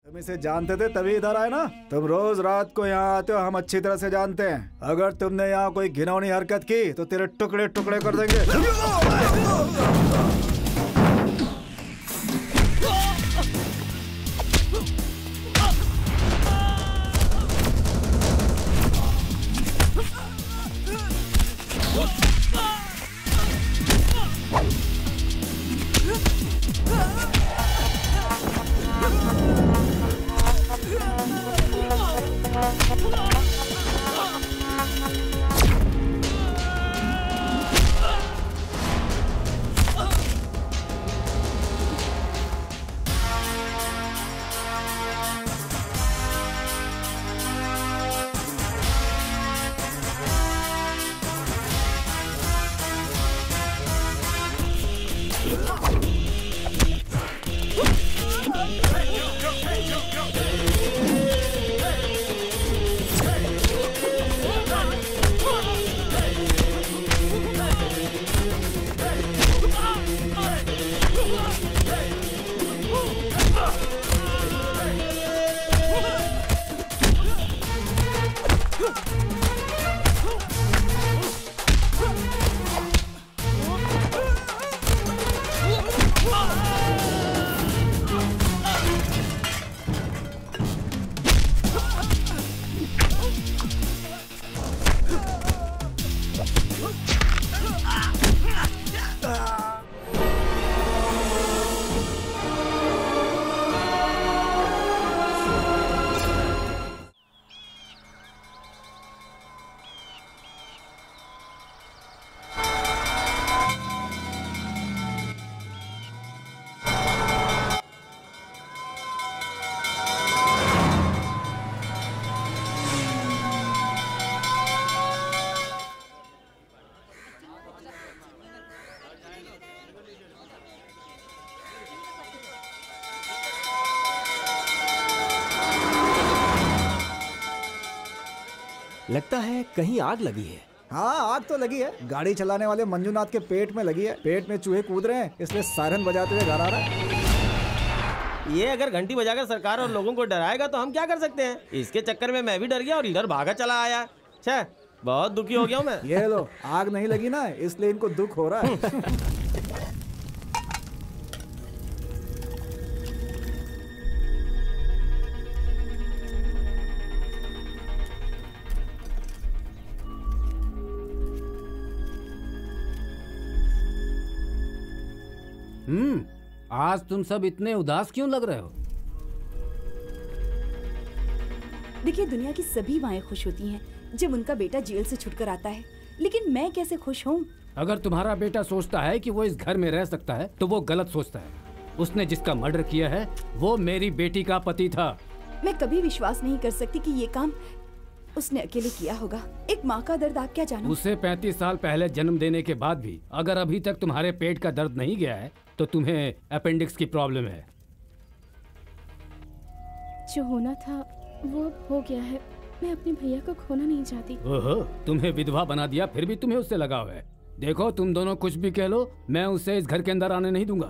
तुम इसे जानते थे तभी इधर आए ना। तुम रोज रात को यहाँ आते हो, हम अच्छी तरह से जानते हैं। अगर तुमने यहाँ कोई घिनौनी हरकत की तो तेरे टुकड़े टुकड़े कर देंगे। लगता है कहीं आग लगी है। हाँ, आग तो लगी है। गाड़ी चलाने वाले मंजूनाथ के पेट में लगी है। पेट में चूहे कूद रहे हैं, इसलिए सायरन बजाते हुए घर आ रहा है। ये अगर घंटी बजाकर सरकार और लोगों को डराएगा तो हम क्या कर सकते हैं। इसके चक्कर में मैं भी डर गया और इधर भागा चला आया। छे, बहुत दुखी हो गया हूँ मैं। ये लो, आग नहीं लगी ना, इसलिए इनको दुख हो रहा है। आज तुम सब इतने उदास क्यों लग रहे हो? देखिए, दुनिया की सभी माएं खुश होती हैं जब उनका बेटा जेल से छुटकर आता है, लेकिन मैं कैसे खुश हूँ? अगर तुम्हारा बेटा सोचता है कि वो इस घर में रह सकता है तो वो गलत सोचता है। उसने जिसका मर्डर किया है वो मेरी बेटी का पति था। मैं कभी विश्वास नहीं कर सकती कि ये काम उसने अकेले किया होगा। एक माँ का दर्द आप क्या जानो? उसे 35 साल पहले जन्म देने के बाद भी अगर अभी तक तुम्हारे पेट का दर्द नहीं गया है तो तुम्हें अपेंडिक्स की प्रॉब्लम है। जो होना था वो हो गया है। मैं अपने भैया को खोना नहीं चाहती। ओहो, तुम्हें विधवा बना दिया, फिर भी तुम्हें उससे लगाव है। देखो, तुम दोनों कुछ भी कह लो, मैं उसे इस घर के अंदर आने नहीं दूंगा।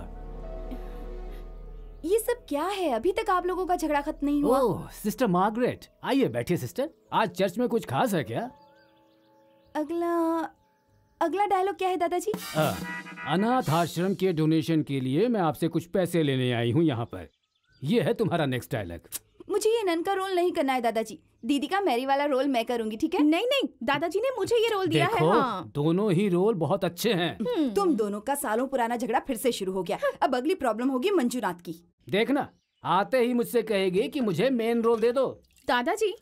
ये सब क्या है? अभी तक आप लोगों का झगड़ा खत्म नहीं हुआ। ओह, सिस्टर मार्गरेट, आइए बैठिए सिस्टर। आज चर्च में कुछ खास है क्या? अगला डायलॉग क्या है दादाजी? अनाथ आश्रम के डोनेशन के लिए मैं आपसे कुछ पैसे लेने आई हूँ यहाँ पर। ये है तुम्हारा नेक्स्ट डायलॉग। मुझे ये नन का रोल नहीं करना है दादाजी। दीदी का मैरी वाला रोल मैं करूंगी, ठीक है? नहीं नहीं, दादाजी ने मुझे ये रोल दिया है। हाँ। दोनों ही रोल बहुत अच्छे हैं। तुम दोनों का सालों पुराना झगड़ा फिर से शुरू हो गया। अब अगली प्रॉब्लम होगी मंजूनाथ की। देखना, आते ही मुझसे कहेगी कि मुझे मेन रोल दे दो। दादाजी,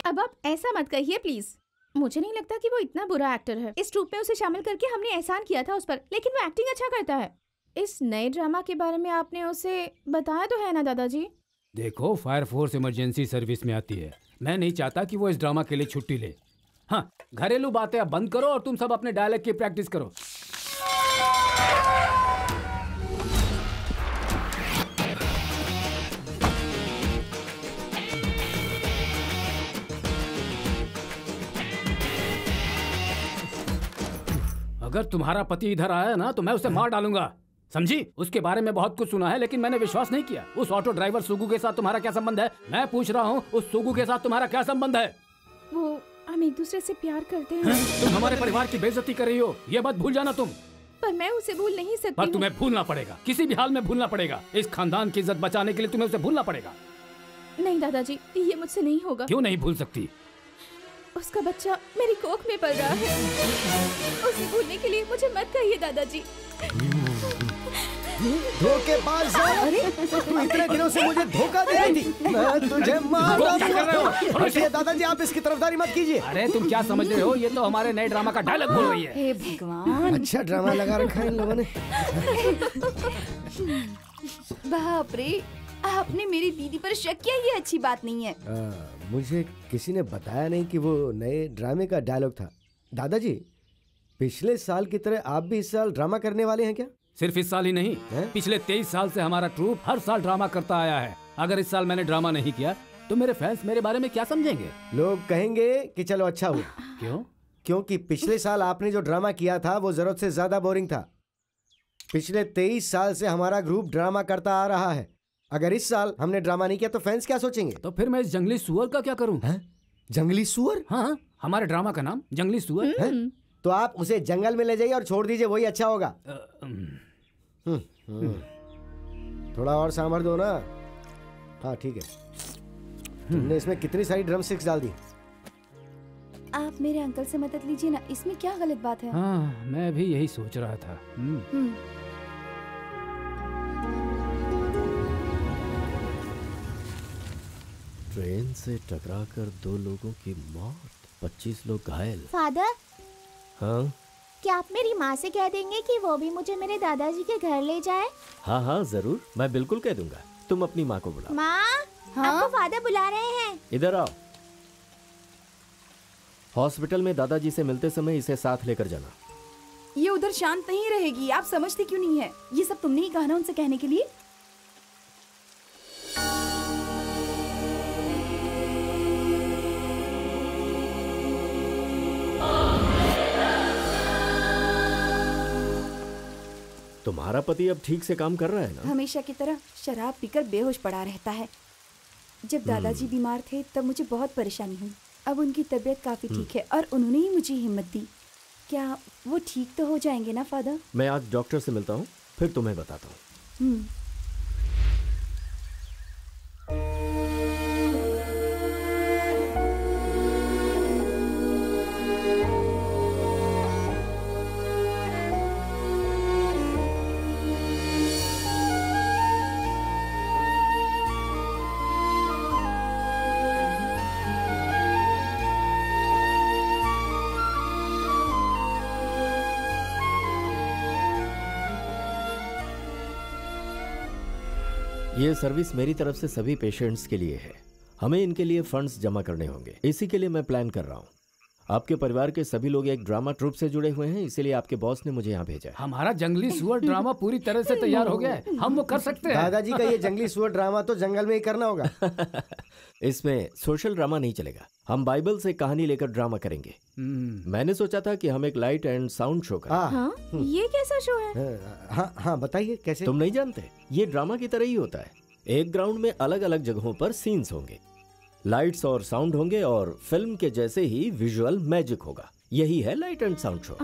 अब आप ऐसा मत कहिए प्लीज। मुझे नहीं लगता कि वो इतना बुरा एक्टर है। इस ट्रूप में उसे शामिल करके हमने एहसान किया था उस पर, लेकिन वो एक्टिंग अच्छा करता है। इस नए ड्रामा के बारे में आपने उसे बताया तो है ना दादाजी? देखो, फायर फोर्स इमरजेंसी सर्विस में आती है। मैं नहीं चाहता कि वो इस ड्रामा के लिए छुट्टी ले। हाँ, घरेलू बातें अब बंद करो और तुम सब अपने डायलॉग की प्रैक्टिस करो। अगर तुम्हारा पति इधर आया ना तो मैं उसे मार डालूंगा। समझी? उसके बारे में बहुत कुछ सुना है लेकिन मैंने विश्वास नहीं किया। उस ऑटो ड्राइवर सुगु के साथ तुम्हारा क्या संबंध है? मैं पूछ रहा हूँ, उस सुगु के साथ तुम्हारा क्या संबंध है? वो हम एक दूसरे से प्यार करते हैं। तुम हमारे परिवार की बेइज्जती कर रही हो, ये बात भूल जाना तुम। पर मैं उसे भूल नहीं सकती। पर तुम्हें भूलना पड़ेगा, किसी भी हाल में भूलना पड़ेगा। इस खानदान की इज्जत बचाने के लिए तुम्हें उसे भूलना पड़ेगा। नहीं दादाजी, ये मुझसे नहीं होगा। क्यों नहीं भूल सकती? उसका बच्चा मेरी कोख में पल रहा है। उसे भूलने के लिए मुझे मत कहिए दादाजी। धोखेबाज! अरे तू इतने दिनों से मुझे धोखा दे रही थी। मैं तुझे मार दूंगा। इसलिए दादाजी आप इसकी तरफदारी मत कीजिए। अरे तुम क्या समझ रहे हो? ये तो हमारे नए ड्रामा का डायलॉग बोल रही है। हे भगवान, अच्छा ड्रामा लगा रखा है इन लोगों ने। बाप रे, आपने मेरी दीदी पर शक किया, ये अच्छी बात नहीं है। मुझे किसी ने बताया नहीं कि वो नए ड्रामे का डायलॉग था। दादाजी, पिछले साल की तरह आप भी इस साल ड्रामा करने वाले हैं क्या? सिर्फ इस साल ही नहीं, पिछले 23 साल से हमारा ट्रूप हर साल ड्रामा करता आया है। अगर इस साल मैंने ड्रामा नहीं किया तो मेरे फैंस मेरे बारे में क्या समझेंगे? लोग कहेंगे कि चलो अच्छा हुआ। क्यों? क्योंकि पिछले साल आपने जो ड्रामा किया था वो जरूरत से ज्यादा बोरिंग था। पिछले 23 साल से हमारा ग्रुप ड्रामा करता आ रहा है। अगर इस साल हमने ड्रामा नहीं किया तो फैंस क्या सोचेंगे? तो फिर मैं इस जंगली सुअर का क्या करूं? जंगली सुअर? हाँ, हमारे ड्रामा का नाम जंगली सुअर है। तो आप उसे जंगल में ले जाइए और छोड़ दीजिए, वही अच्छा होगा। थोड़ा और सांभर दो ना। हाँ ठीक है। तुमने इसमें कितनी सारी ड्रम स्टिक्स डाल दी? आप मेरे अंकल से मदद लीजिए ना, इसमें क्या गलत बात है? हाँ, मैं भी यही सोच रहा था। ट्रेन से टकराकर 2 लोगों की मौत, 25 लोग घायल। फादर, हाँ क्या आप मेरी माँ से कह देंगे कि वो भी मुझे मेरे दादाजी के घर ले जाए? हाँ हाँ जरूर, मैं बिल्कुल कह दूंगा। तुम अपनी माँ को बुलाओ। माँ, आपको फादर बुला रहे हैं। इधर आओ। हॉस्पिटल में दादाजी से मिलते समय इसे साथ लेकर जाना। ये उधर शांत नहीं रहेगी, आप समझते क्यों नहीं है? ये सब तुमने ही कहा ना उनसे कहने के लिए। तुम्हारा पति अब ठीक से काम कर रहा है ना? हमेशा की तरह शराब पीकर बेहोश पड़ा रहता है। जब दादाजी बीमार थे तब मुझे बहुत परेशानी हुई। अब उनकी तबीयत काफी ठीक है और उन्होंने ही मुझे हिम्मत दी। क्या वो ठीक तो हो जाएंगे ना फादर? मैं आज डॉक्टर से मिलता हूँ, फिर तुम्हें बताता हूँ। ये सर्विस मेरी तरफ से सभी पेशेंट्स के लिए है। हमें इनके लिए फंड्स जमा करने होंगे, इसी के लिए मैं प्लान कर रहा हूँ। आपके परिवार के सभी लोग एक ड्रामा ट्रूप से जुड़े हुए हैं, इसीलिए आपके बॉस ने मुझे यहाँ भेजा है। हमारा जंगली सुअर ड्रामा पूरी तरह से तैयार हो गया है, हम वो कर सकते हैं। दादाजी का ये जंगली सुअर ड्रामा तो जंगल में ही करना होगा। इसमें सोशल ड्रामा नहीं चलेगा, हम बाइबल से कहानी लेकर ड्रामा करेंगे। मैंने सोचा था कि हम एक लाइट एंड साउंड शो करें। हाँ, ये कैसा शो है? हाँ हाँ बताइए कैसे? तुम नहीं जानते? ये ड्रामा की तरह ही होता है। एक ग्राउंड में अलग अलग जगहों पर सीन्स होंगे, लाइट्स और साउंड होंगे और फिल्म के जैसे ही विजुअल मैजिक होगा। यही है light and sound show.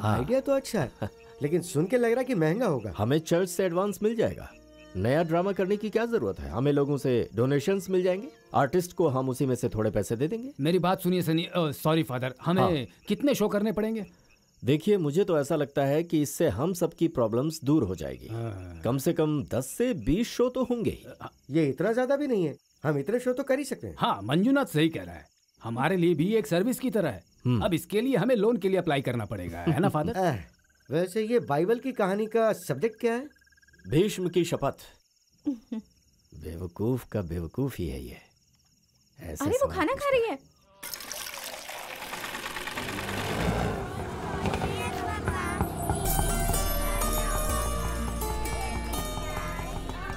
Idea तो अच्छा है, लेकिन सुन के लग रहा है कि महंगा होगा। हमें चर्च से एडवांस मिल जाएगा। नया ड्रामा करने की क्या जरूरत है? हमें लोगों से डोनेशंस मिल जाएंगे, आर्टिस्ट को हम उसी में से थोड़े पैसे दे देंगे। मेरी बात सुनिए सनी, सॉरी फादर, हमें कितने शो करने पड़ेंगे? देखिए, मुझे तो ऐसा लगता है कि इससे हम सबकी प्रॉब्लम्स दूर हो जाएगी। कम से कम 10 से 20 शो तो होंगे। ये इतना ज्यादा भी नहीं है, हम इतने शो तो कर ही सकते हैं। हाँ, मंजुनाथ सही कह रहा है, हमारे लिए भी एक सर्विस की तरह है। अब इसके लिए हमें लोन के लिए अप्लाई करना पड़ेगा, है ना फादर? वैसे ये बाइबल की कहानी का सब्जेक्ट क्या है? भीष्म की शपथ। बेवकूफ का बेवकूफ ही है ये। ऐसे अरे वो खाना खा रही है।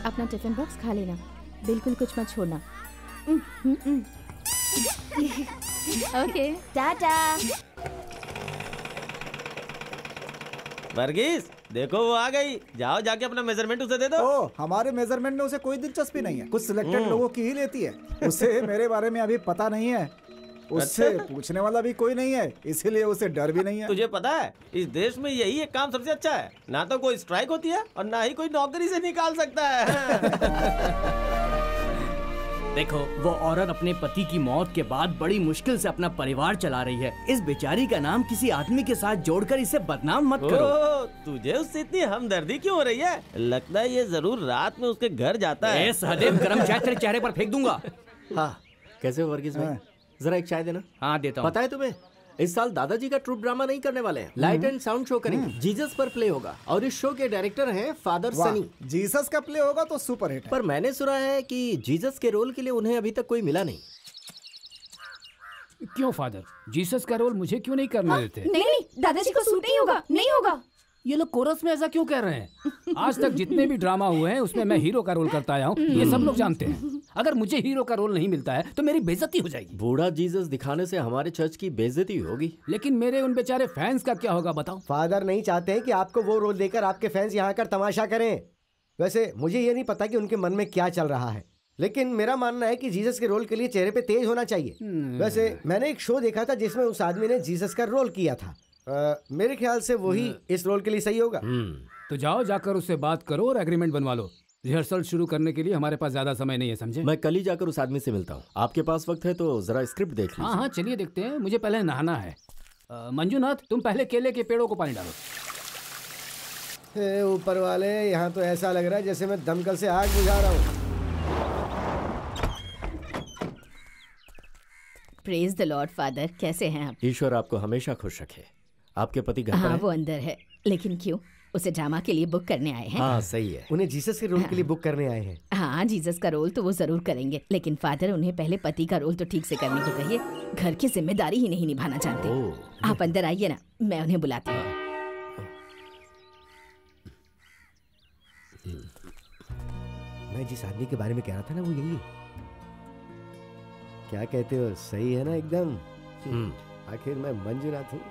अपना टिफिन बॉक्स खा लेना, बिल्कुल कुछ मत छोड़ना। ओके, टाटा। वर्गीस देखो वो आ गई, जाओ जाके अपना मेजरमेंट उसे दे दो। ओ, हमारे मेजरमेंट में उसे कोई दिलचस्पी नहीं है, कुछ सिलेक्टेड लोगों की ही लेती है। उसे मेरे बारे में अभी पता नहीं है, उससे पूछने वाला भी कोई नहीं है, इसीलिए उसे डर भी नहीं है। तुझे पता है इस देश में यही एक काम सबसे अच्छा है, ना तो कोई स्ट्राइक होती है और ना ही कोई नौकरी से निकाल सकता है। देखो, वो औरत अपने पति की मौत के बाद बड़ी मुश्किल से अपना परिवार चला रही है। इस बेचारी का नाम किसी आदमी के साथ जोड़कर इसे बदनाम मत करो। तुझे उससे इतनी हमदर्दी क्यों हो रही है? लगता है ये जरूर रात में उसके घर जाता है। सहदेव, गरम चाय तेरे चेहरे पर फेंक दूंगा। हाँ, कैसे हो वर्गीस भाई? जरा एक चाय देना। हाँ देता हूँ। पता है तुम्हें, इस साल दादाजी का ट्रूप ड्रामा नहीं करने वाले हैं, लाइट एंड साउंड शो करेंगे। जीसस पर प्ले होगा और इस शो के डायरेक्टर हैं फादर सनी। जीसस का प्ले होगा तो सुपर हिट है। पर मैंने सुना है कि जीसस के रोल के लिए उन्हें अभी तक कोई मिला नहीं। क्यों फादर, जीसस का रोल मुझे क्यों नहीं करने देते? नहीं, दादाजी को सूट नहीं होगा, नहीं होगा। ये लोग कोरस में ऐसा क्यों कह रहे हैं? आज तक जितने भी ड्रामा हुए हैं उसमें मैं हीरो का रोल करता आया हूँ, ये सब लोग जानते हैं। अगर मुझे हीरो का रोल नहीं मिलता है तो मेरी बेइज्जती हो जाएगी। बूढ़ा जीसस दिखाने से हमारे चर्च की बेइज्जती होगी। लेकिन मेरे उन बेचारे फैंस का क्या होगा बताओ? फादर नहीं चाहते हैं कि आपको वो रोल देकर आपके फैंस यहाँ कर तमाशा करें। वैसे मुझे ये नहीं पता कि उनके मन में क्या चल रहा है, लेकिन मेरा मानना है कि जीसस के रोल के लिए चेहरे पे तेज होना चाहिए। वैसे मैंने एक शो देखा था जिसमें उस आदमी ने जीसस का रोल किया था। मेरे ख्याल से वही इस रोल के लिए सही होगा। तो जाओ, जाकर उससे बात करो और एग्रीमेंट बनवा लो। रिहर्सल शुरू करने के लिए हमारे पास ज्यादा समय नहीं है, समझे? मैं कल ही जाकर उस आदमी से मिलता हूँ। आपके पास वक्त है तो जरा स्क्रिप्ट देख लीजिए। हाँ हाँ, चलिए देखते हैं। मुझे पहले नहाना है। मंजूनाथ, तुम पहले केले के पेड़ों को पानी डालो। ऊपर वाले, यहाँ तो ऐसा लग रहा है जैसे मैं दमकल से आग बुझा रहा हूँ। प्रेज द लॉर्ड फादर, कैसे हैं आप? ईश्वर आपको हमेशा खुश रखे। आपके पति घर पर हाँ, हैं? वो अंदर है। लेकिन क्यों? उसे ड्रामा के लिए बुक करने आए हैं। हाँ सही है। उन्हें जीसस के रोल के लिए बुक करने आए हैं। हाँ, जीसस का रोल तो वो जरूर करेंगे, लेकिन फादर उन्हें पहले पति का रोल तो ठीक से करने को कहिए। घर की जिम्मेदारी ही नहीं निभाना जानते। आप अंदर आइए ना, मैं उन्हें बुलाती हूँ। मैं जिस आदमी के बारे में कह रहा था ना, वो यही है। क्या कहते हो, सही है ना एकदम? आखिर मैं मंजूनाथ हूँ।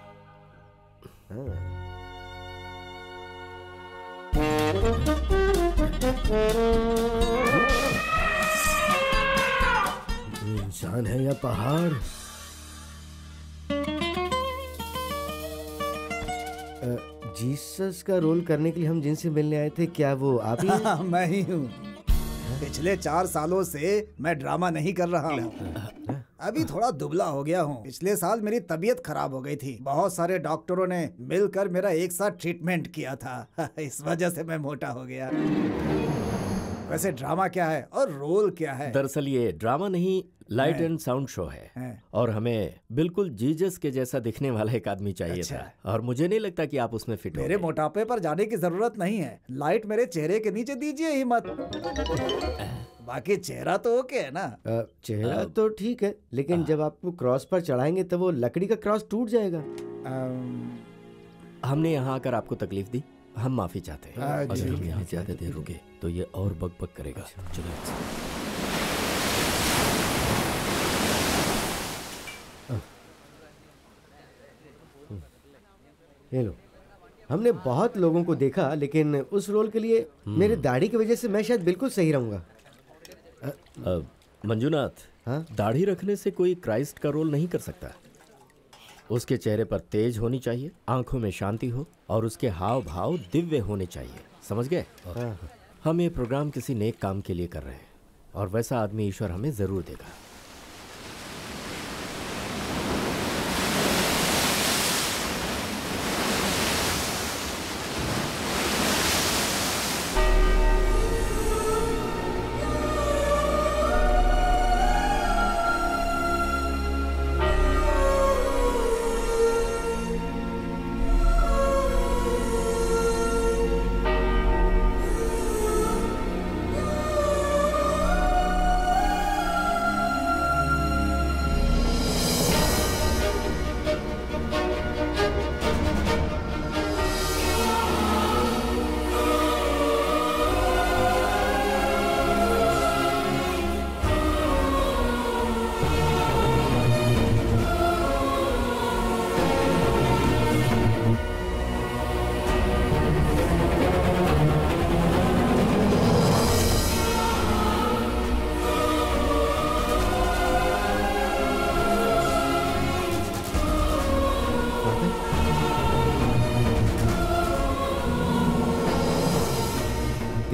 हाँ। ये इंसान है या पहाड़? जीसस का रोल करने के लिए हम जिनसे मिलने आए थे, क्या वो आप ही हैं? मैं ही हूँ। पिछले 4 सालों से मैं ड्रामा नहीं कर रहा हूँ। अभी थोड़ा दुबला हो गया हूँ। पिछले साल मेरी तबीयत खराब हो गई थी। बहुत सारे डॉक्टरों ने मिलकर मेरा एक साथ ट्रीटमेंट किया था। इस वजह से मैं मोटा हो गया। वैसे ड्रामा क्या है और रोल क्या है? दरअसल ये ड्रामा नहीं, लाइट एंड साउंड शो है। और हमें बिल्कुल जीसस के जैसा दिखने वाला एक आदमी चाहिए था, और मुझे नहीं लगता कि आप उसमें फिट हो। मेरे मोटापे पर जाने की जरूरत नहीं है। लाइट मेरे चेहरे के नीचे दीजिए ही मत। बाकी चेहरा तो ओके है ना? चेहरा तो ठीक है, लेकिन जब आपको क्रॉस पर चढ़ाएंगे तो वो लकड़ी का क्रॉस टूट जाएगा। हमने यहाँ आकर आपको तकलीफ दी, हम माफी चाहते हैं। अगर हम यहाँ ज्यादा देर रुके तो ये और बकबक करेगा। चलो ये लो। हमने बहुत लोगों को देखा, लेकिन उस रोल के लिए मेरे दाढ़ी की वजह से मैं शायद बिल्कुल सही रहूंगा। मंजूनाथ, दाढ़ी रखने से कोई क्राइस्ट का रोल नहीं कर सकता। उसके चेहरे पर तेज होनी चाहिए, आंखों में शांति हो, और उसके हाव भाव दिव्य होने चाहिए। समझ गए? हम ये प्रोग्राम किसी नेक काम के लिए कर रहे हैं, और वैसा आदमी ईश्वर हमें जरूर देगा।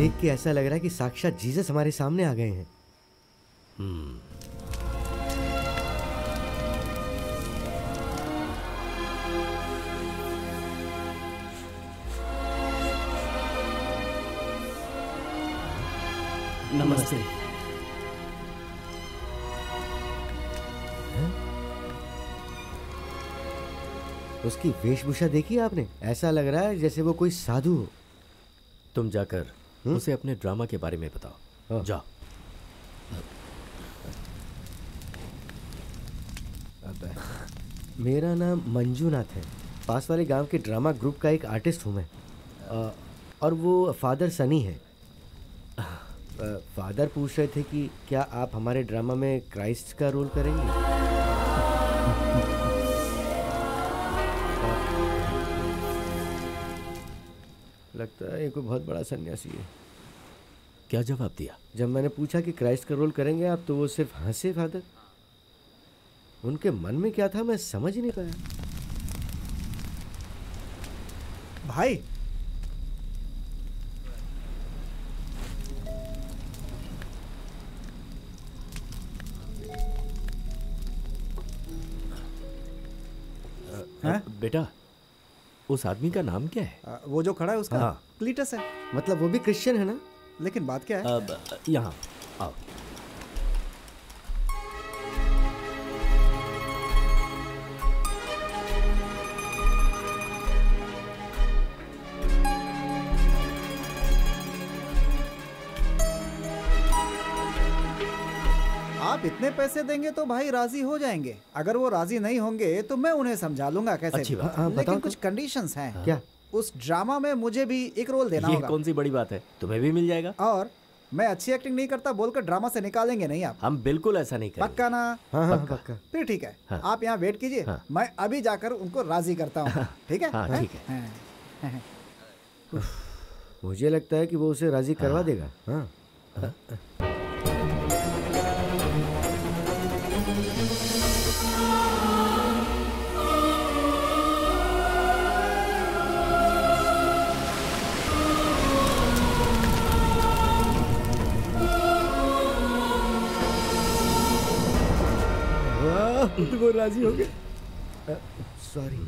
देख के ऐसा लग रहा है कि साक्षात जीसस हमारे सामने आ गए हैं। नमस्ते। उसकी वेशभूषा देखी आपने? ऐसा लग रहा है जैसे वो कोई साधु हो। तुम जाकर उसे अपने ड्रामा के बारे में बताओ। जाओ। मेरा नाम मंजूनाथ है। पास वाले गांव के ड्रामा ग्रुप का एक आर्टिस्ट हूँ मैं। और वो फादर सनी है। फादर पूछ रहे थे कि क्या आप हमारे ड्रामा में क्राइस्ट का रोल करेंगे? लगता है ये कोई बहुत बड़ा सन्यासी है। क्या जवाब दिया? जब मैंने पूछा कि क्राइस्ट का रोल करेंगे आप, तो वो सिर्फ हंसे। फादर, उनके मन में क्या था मैं समझ ही नहीं पाया। भाई, बेटा, उस आदमी का नाम क्या है? वो जो खड़ा है उसका हाँ। क्लीटस है। मतलब वो भी क्रिश्चियन है ना? लेकिन बात क्या है? यहाँ आओ। आप इतने पैसे देंगे तो भाई राजी हो जाएंगे। अगर वो राजी नहीं होंगे तो मैं उन्हें समझा लूंगा कैसे। अच्छी बात। लेकिन कुछ कंडीशंस हैं। क्या? उस ड्रामा में मुझे भी एक रोल देना ये होगा। कौन सी बड़ी बात है, तुम्हें भी मिल जाएगा। और मैं अच्छी एक्टिंग नहीं करता बोलकर ड्रामा से निकालेंगे नहीं आप? हम बिल्कुल ऐसा नहीं करेंगे। पक्का ना? हाँ, पक्का। फिर ठीक है। हाँ। आप यहाँ वेट कीजिए। हाँ। मैं अभी जाकर उनको राजी करता हूँ। ठीक है? हाँ, ठीक है। हाँ। मुझे लगता है कि वो उसे राजी करवा देगा। हाँ। वो राजी हो गए। सॉरी।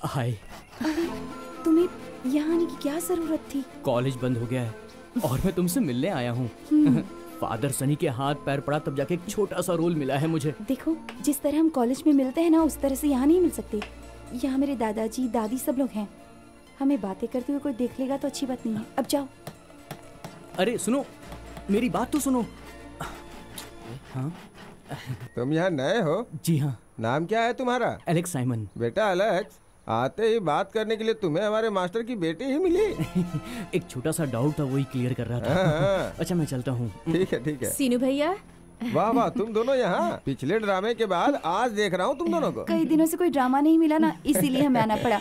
हाय। तुम्हें यहाँ आने की क्या जरूरत थी? कॉलेज बंद हो गया है और मैं तुमसे मिलने आया हूँ। फादर सनी के हाथ पैर पड़ा तब जाके एक छोटा सा रोल मिला है मुझे। देखो, जिस तरह हम कॉलेज में मिलते हैं ना, उस तरह से यहाँ नहीं मिल सकते। यहाँ मेरे दादाजी दादी सब लोग हैं। हमें बातें करते हुए कोई देख लेगा तो अच्छी बात नहीं है। अब जाओ। अरे सुनो, मेरी बात तो सुनो। हाँ? तुम यहाँ नए हो? जी हाँ। नाम क्या है तुम्हारा? Alex Simon. बेटा एलेक्स, आते ही बात करने के लिए तुम्हें हमारे मास्टर की बेटी ही मिली। एक छोटा सा डाउट था, वही क्लियर कर रहा था। अच्छा मैं चलता हूँ। ठीक है ठीक है। सीनू भैया। वाह वाह, तुम दोनों यहाँ। पिछले ड्रामे के बाद आज देख रहा हूँ तुम दोनों को। कई दिनों से कोई ड्रामा नहीं मिला ना, इसीलिए हमें आना पड़ा।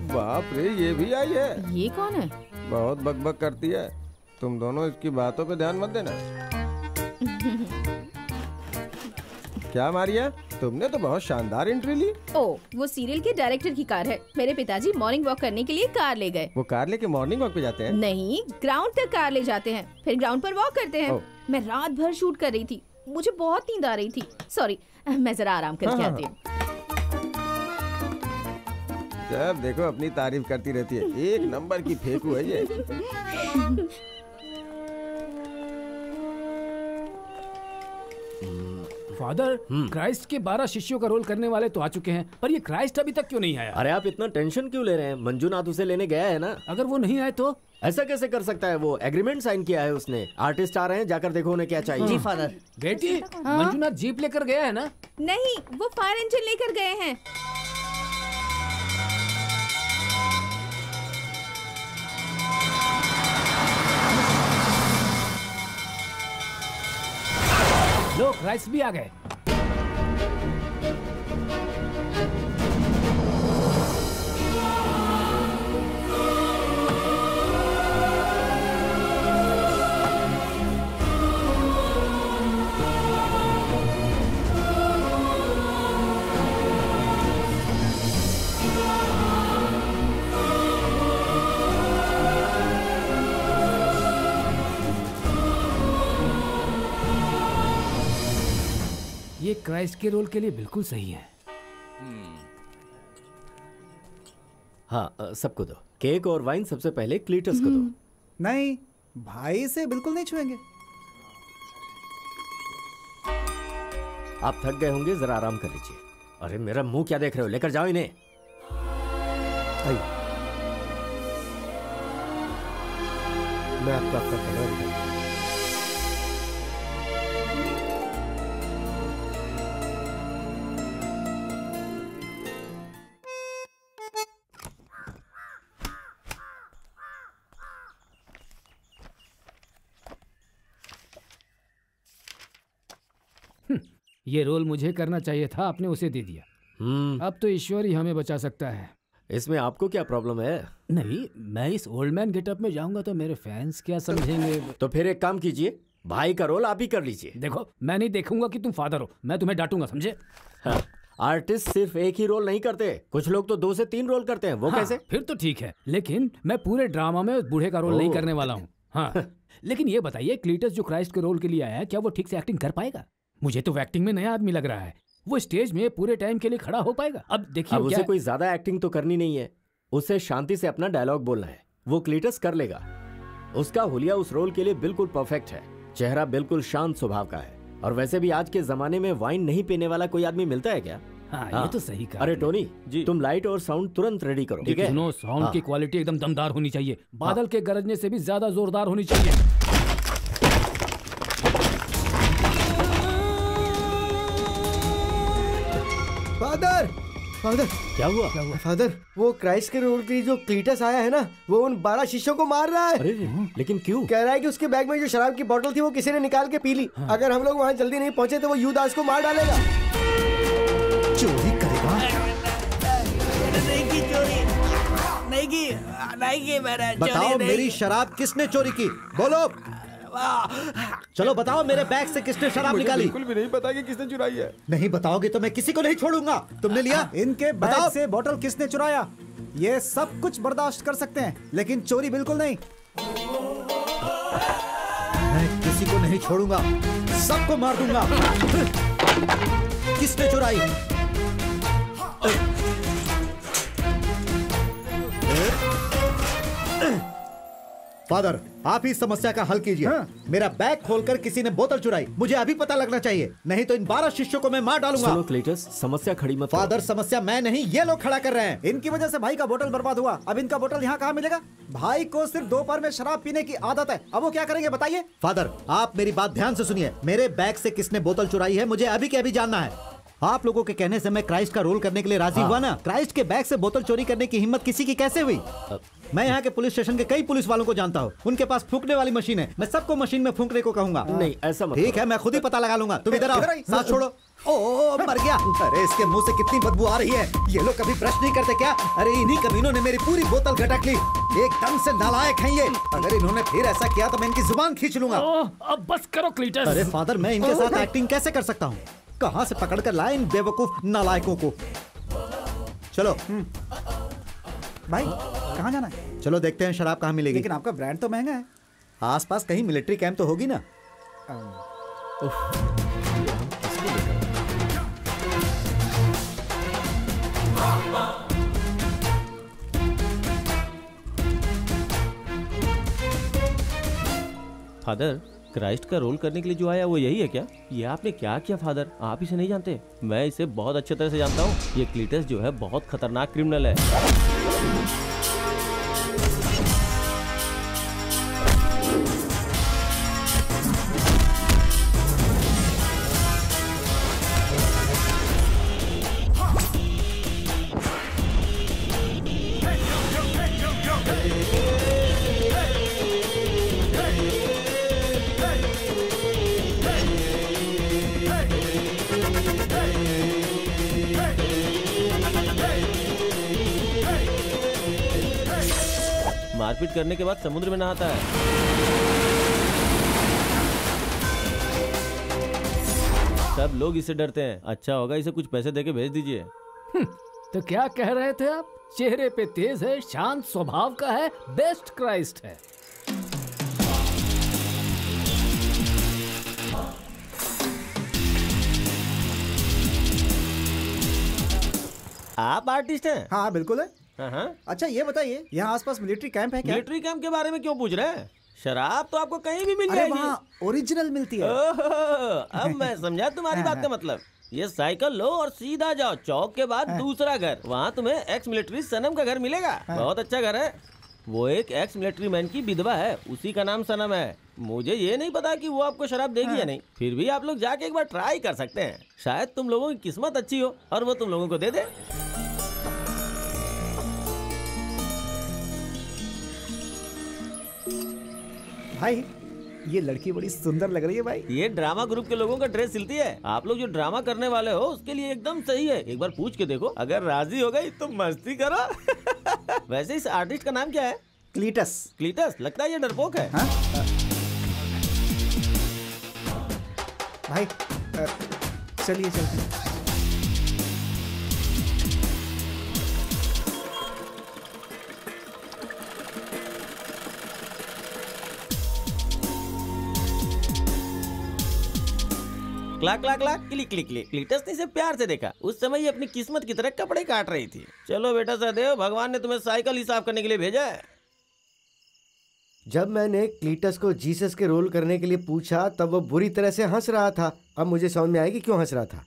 बाप रे, ये भी आई है। ये कौन है? बहुत बकबक करती है। तुम दोनों इसकी बातों पे ध्यान मत देना। क्या मारिया, तुमने तो बहुत शानदार एंट्री ली। ओ, वो सीरियल के डायरेक्टर की कार है। मेरे पिताजी मॉर्निंग वॉक करने के लिए कार ले गए। वो कार लेके मॉर्निंग वॉक पे जाते हैं? नहीं, ग्राउंड तक कार ले जाते हैं, फिर ग्राउंड पर वॉक करते हैं। मैं रात भर शूट कर रही थी, मुझे बहुत नींद आ रही थी। सॉरी, मैं जरा आराम करके आती हूँ। जब देखो अपनी तारीफ करती रहती है। एक नंबर की फेंकू है ये। फादर, क्राइस्ट के 12 शिष्यों का रोल करने वाले तो आ चुके हैं, पर ये क्राइस्ट अभी तक क्यों नहीं आया? अरे आप इतना टेंशन क्यों ले रहे हैं? मंजूनाथ उसे लेने गया है ना। अगर वो नहीं आए तो? ऐसा कैसे कर सकता है? वो एग्रीमेंट साइन किया है उसने। आर्टिस्ट आ रहे हैं, जाकर देखो उन्हें क्या चाहिए। जी फादर। बेटी, मंजुनाथ जीप लेकर गया है ना? नहीं, वो फायर इंजन लेकर गए हैं। लो, क्राइस्ट भी आ गए। ये क्राइस्ट के रोल के लिए बिल्कुल सही है। हाँ, सबको दो। केक और वाइन सबसे पहले क्लीटस को दो। नहीं, भाई से बिल्कुल नहीं छुएंगे। आप थक गए होंगे, जरा आराम कर लीजिए। अरे मेरा मुंह क्या देख रहे हो? लेकर जाओ इन्हें। मैं आपको आपका कमरा दिखाऊंगा। ये रोल मुझे करना चाहिए था, आपने उसे दे दिया। अब तो ईश्वर ही हमें बचा सकता है। इसमें आपको क्या प्रॉब्लम है? नहीं, मैं इस ओल्ड मैन गेटअप में जाऊंगा तो मेरे फैंस क्या समझेंगे? तो फिर एक काम कीजिए, भाई का रोल आप ही कर लीजिए। देखो, मैं नहीं देखूंगा कि तुम फादर हो, मैं तुम्हें डांटूंगा, समझे? हाँ, आर्टिस्ट सिर्फ एक ही रोल नहीं करते, कुछ लोग तो 2 से 3 रोल करते हैं। वो हाँ, कैसे? फिर तो ठीक है, लेकिन मैं पूरे ड्रामा में उस बूढ़े का रोल नहीं करने वाला हूँ। हाँ, लेकिन ये बताइए, क्लीटस जो क्राइस्ट के रोल के लिए आया है, क्या वो ठीक से एक्टिंग कर पाएगा? मुझे तो एक्टिंग में नया आदमी लग रहा है। वो स्टेज में पूरे टाइम के लिए खड़ा हो पाएगा? अब देखिए, उसे कोई ज्यादा एक्टिंग तो करनी नहीं है, उसे शांति से अपना डायलॉग बोलना है। वो क्लीटस कर लेगा। उसका हुलिया उस रोल के लिए बिल्कुल परफेक्ट है। चेहरा बिल्कुल शांत स्वभाव का है, और वैसे भी आज के जमाने में वाइन नहीं पीने वाला कोई आदमी मिलता है क्या? हाँ, ये तो सही कहा। अरे टोनी जी, तुम लाइट और साउंड तुरंत रेडी करो, ठीक है? सुनो, साउंड की क्वालिटी एकदम दमदार होनी चाहिए, बादल के गरजने से भी ज्यादा जोरदार होनी चाहिए। फादर, फादर, क्या हुआ? फादर, वो क्राइस्ट के रोल के लिए जो क्लीटस आया है ना, वो उन 12 शिष्यों को मार रहा है। अरे लेकिन क्यों? कह रहा है कि उसके बैग में जो शराब की बोतल थी वो किसी ने निकाल के पी ली। अगर हम लोग वहाँ जल्दी नहीं पहुँचे तो वो यूदास को मार डालेगा। चोरी करेगा? नहीं की मैंने। बताओ, मेरी शराब किसने चोरी की? बोलो। चलो बताओ, मेरे बैग से किसने शराब निकाली? बिल्कुल भी नहीं पता कि किसने चुराई है। नहीं बताओगे तो मैं किसी को नहीं छोड़ूंगा। तुमने लिया? इनके बैग से बोतल किसने चुराया? ये सब कुछ बर्दाश्त कर सकते हैं, लेकिन चोरी बिल्कुल नहीं। मैं किसी को नहीं छोड़ूंगा, सबको मार दूंगा। किसने चुराई? फादर, आप ही समस्या का हल कीजिए। मेरा बैग खोलकर किसी ने बोतल चुराई, मुझे अभी पता लगना चाहिए, नहीं तो इन 12 शिष्यों को मैं मार डालूंगा। सुनो क्लीटस, समस्या खड़ी मत करो। फादर, समस्या मैं नहीं, ये लोग खड़ा कर रहे हैं। इनकी वजह से भाई का बोतल बर्बाद हुआ। अब इनका बोतल यहाँ कहाँ मिलेगा? भाई को सिर्फ दोपहर में शराब पीने की आदत है, अब वो क्या करेंगे बताइए? फादर, आप मेरी बात ध्यान से सुनिए। मेरे बैग से किसने बोतल चुराई है मुझे अभी के अभी जानना है। आप लोगों के कहने से मैं क्राइस्ट का रोल करने के लिए राजी हुआ ना। क्राइस्ट के बैग से बोतल चोरी करने की हिम्मत किसी की कैसे हुई? मैं यहाँ के पुलिस स्टेशन के कई पुलिस वालों को जानता हूँ, उनके पास फूंकने वाली मशीन है। मैं सबको मशीन में फूंकने को कहूँगा। नहीं, ऐसा मत। ठीक है, मैं खुद ही पता लगा लूंगा। तुम इधर आओ, साथ छोड़ो। ओ, मर गया। अरे इसके मुंह से कितनी बदबू आ रही है। ये लोग कभी ब्रश नहीं करते क्या? अरे इन्हीं कमीनों ने मेरी पूरी बोतल घटक ली। एकदम से नालायक हैं ये। अगर इन्होंने फिर ऐसा किया तो मैं इनकी जुबान खींच लूंगा। अब बस करो क्लीटस। अरे फादर, मैं इनके साथ एक्टिंग कैसे कर सकता हूँ? कहाँ से पकड़ कर लाए इन बेवकूफ नालायकों को? चलो भाई, कहाँ जाना है? चलो देखते हैं शराब कहाँ मिलेगी। लेकिन आपका ब्रांड तो महंगा है। आसपास कहीं मिलिट्री कैंप तो होगी ना? फादर, क्राइस्ट का रोल करने के लिए जो आया वो यही है क्या? ये आपने क्या किया फादर? आप इसे नहीं जानते? मैं इसे बहुत अच्छे तरह से जानता हूँ। ये क्लीटस जो है बहुत खतरनाक क्रिमिनल है। मारपीट करने के बाद समुद्र में नहाता है। सब लोग इससे डरते हैं। अच्छा होगा इसे कुछ पैसे देके भेज दीजिए। तो क्या कह रहे थे आप? चेहरे पे तेज है, शांत स्वभाव का है, बेस्ट क्राइस्ट है। आप आर्टिस्ट हैं? हाँ बिल्कुल है। हाँ। अच्छा ये बताइए, यहाँ आसपास मिलिट्री कैंप है क्या? मिलिट्री कैंप के बारे में क्यों पूछ रहे हैं? शराब तो आपको कहीं भी मिल अरे जाएगी। वहाँ ओरिजिनल मिलती है। अब मैं समझा तुम्हारी बात का मतलब। ये साइकिल लो और सीधा जाओ चौक के बाद दूसरा घर, वहाँ तुम्हें एक्स मिलिट्री सनम का घर मिलेगा। बहुत अच्छा घर है। वो एक एक्स मिलिट्री मैन की विधवा है, उसी का नाम सनम है। मुझे ये नहीं पता कि वो आपको शराब देगी या नहीं, फिर भी आप लोग जाके एक बार ट्राई कर सकते हैं। शायद तुम लोगों की किस्मत अच्छी हो और वो तुम लोगों को दे दे। भाई ये लड़की बड़ी सुंदर लग रही है भाई। ये ड्रामा ग्रुप के लोगों का ड्रेस सिलती है। आप लोग जो ड्रामा करने वाले हो उसके लिए एकदम सही है। एक बार पूछ के देखो, अगर राजी हो गई तो मस्ती करो। वैसे इस आर्टिस्ट का नाम क्या है? क्लीटस। क्लीटस? लगता है ये डरपोक है। भाई चलिए चलते हैं। Clack clack clack click click click. Cletus ने इसे प्यार से देखा। उस समय ये अपनी किस्मत की तरह कपड़े काट रही थी। चलो बेटा सहदेव, भगवान ने तुम्हें साइकिल ही साफ करने के लिए भेजा है। जब मैंने क्लीटस को जीसस के रोल करने के लिए पूछा तब वो बुरी तरह से हंस रहा था। अब मुझे समझ में आएगी क्यों हंस रहा था।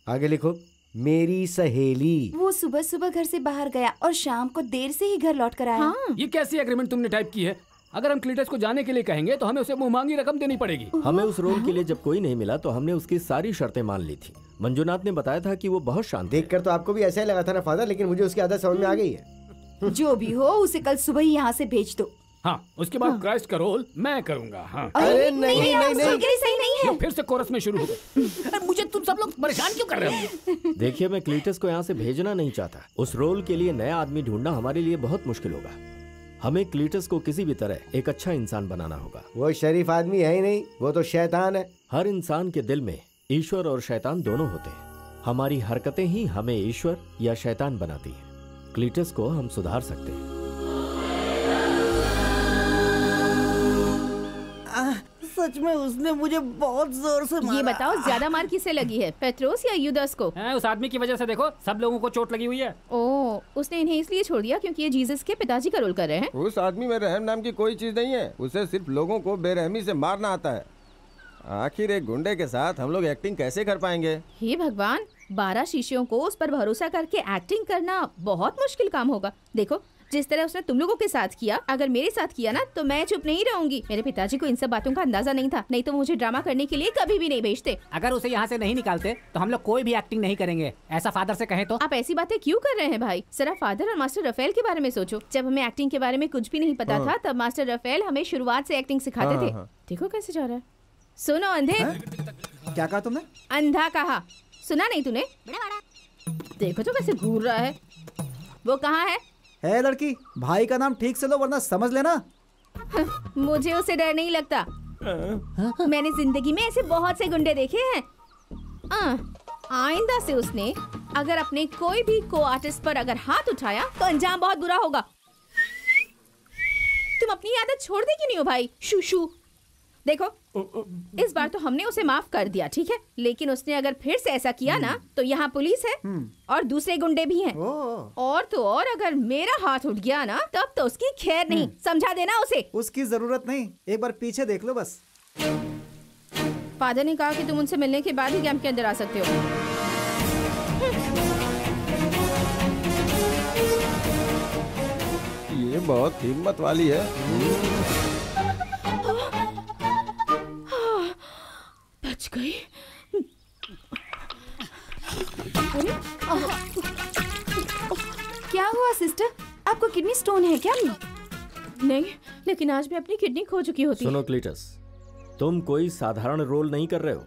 आगे लिखो। मेरी सहेली। वो सुबह सुबह घर से बाहर गया और शाम को देर से ही घर लौट कर आया। हाँ। ये कैसी एग्रीमेंट तुमने टाइप की है? अगर हम क्लीटस को जाने के लिए कहेंगे तो हमें उसे मुंहमांगी रकम देनी पड़ेगी। हमें उस रोल के लिए जब कोई नहीं मिला तो हमने उसकी सारी शर्तें मान ली थी। मंजुनाथ ने बताया था कि वो बहुत शांत। देखकर तो आपको भी ऐसा ही लगा था ना फादर, लेकिन मुझे उसकी आदत समझ में आ गई है। जो भी हो उसे कल सुबह ही यहाँ से भेज दो। हाँ, उसके बाद क्राइस्ट का रोल मैं करूँगा। हाँ। अरे नहीं नहीं नहीं, सही नहीं है। फिर से कोरस में शुरू हो गए। मुझे तुम सब लोग परेशान क्यों कर रहे हो? देखिए, मैं क्लीटस को यहाँ से भेजना नहीं चाहता। उस रोल के लिए नया आदमी ढूंढना हमारे लिए बहुत मुश्किल होगा। हमें क्लीटस को किसी भी तरह एक अच्छा इंसान बनाना होगा। वो शरीफ आदमी है ही नहीं, वो तो शैतान है। हर इंसान के दिल में ईश्वर और शैतान दोनों होते हैं। हमारी हरकतें ही हमें ईश्वर या शैतान बनाती हैं। क्लीटस को हम सुधार सकते हैं। सच में उसने मुझे बहुत जोर से मारा। ये बताओ ज्यादा मार किसे लगी है, पेट्रोस या यूदास को? उस आदमी की वजह से देखो सब लोगों को चोट लगी हुई है। ओह, उसने इन्हें इसलिए छोड़ दिया क्योंकि ये जीसस के पिताजी का रोल कर रहे हैं। उस आदमी में रहम नाम की कोई चीज नहीं है। उसे सिर्फ लोगों को बेरहमी से मारना आता है। आखिर एक गुंडे के साथ हम लोग एक्टिंग कैसे कर पाएंगे? हे भगवान, 12 शिष्यों को उस पर भरोसा करके एक्टिंग करना बहुत मुश्किल काम होगा। देखो जिस तरह उसने तुम लोगों के साथ किया, अगर मेरे साथ किया ना तो मैं चुप नहीं रहूंगी। मेरे पिताजी को इन सब बातों का अंदाजा नहीं था, नहीं तो मुझे ड्रामा करने के लिए कभी भी नहीं भेजते। अगर उसे यहाँ से नहीं निकालते तो हम लोग कोई भी एक्टिंग नहीं करेंगे। ऐसा फादर से कहें तो। आप ऐसी बातें क्यों कर रहे हैं भाई? जरा फादर और मास्टर रफेल के बारे में सोचो। जब हमें एक्टिंग के बारे में कुछ भी नहीं पता था तब मास्टर रफेल हमें शुरुआत से एक्टिंग सिखाते थे। देखो कैसे जा रहा है। सुनो अंधे। क्या कहा तुमने? अंधा कहा, सुना नहीं तूने? देखो तो कैसे घूर रहा है। वो कहाँ है? लड़की, भाई का नाम ठीक से लो वरना समझ लेना। मुझे उसे डर नहीं लगता। मैंने जिंदगी में ऐसे बहुत से गुंडे देखे हैं। आइंदा से उसने अगर अपने कोई भी को आर्टिस्ट पर अगर हाथ उठाया तो अंजाम बहुत बुरा होगा। तुम अपनी आदत छोड़ दे क्यों नहीं हो भाई? शूशू। देखो इस बार तो हमने उसे माफ कर दिया, ठीक है, लेकिन उसने अगर फिर से ऐसा किया ना तो यहाँ पुलिस है और दूसरे गुंडे भी हैं। और तो और अगर मेरा हाथ उठ गया ना तब तो उसकी खैर नहीं। समझा देना उसे। उसकी जरूरत नहीं, एक बार पीछे देख लो बस। फादर ने कहा कि तुम उनसे मिलने के बाद ही कैंप के अंदर आ सकते हो। ये बहुत हिम्मत वाली है। बच गई। क्या हुआ सिस्टर, आपको किडनी स्टोन है क्या? नहीं, लेकिन आज मैं अपनी किडनी खो चुकी होती। सुनो क्लीटस, तुम कोई साधारण रोल नहीं कर रहे हो।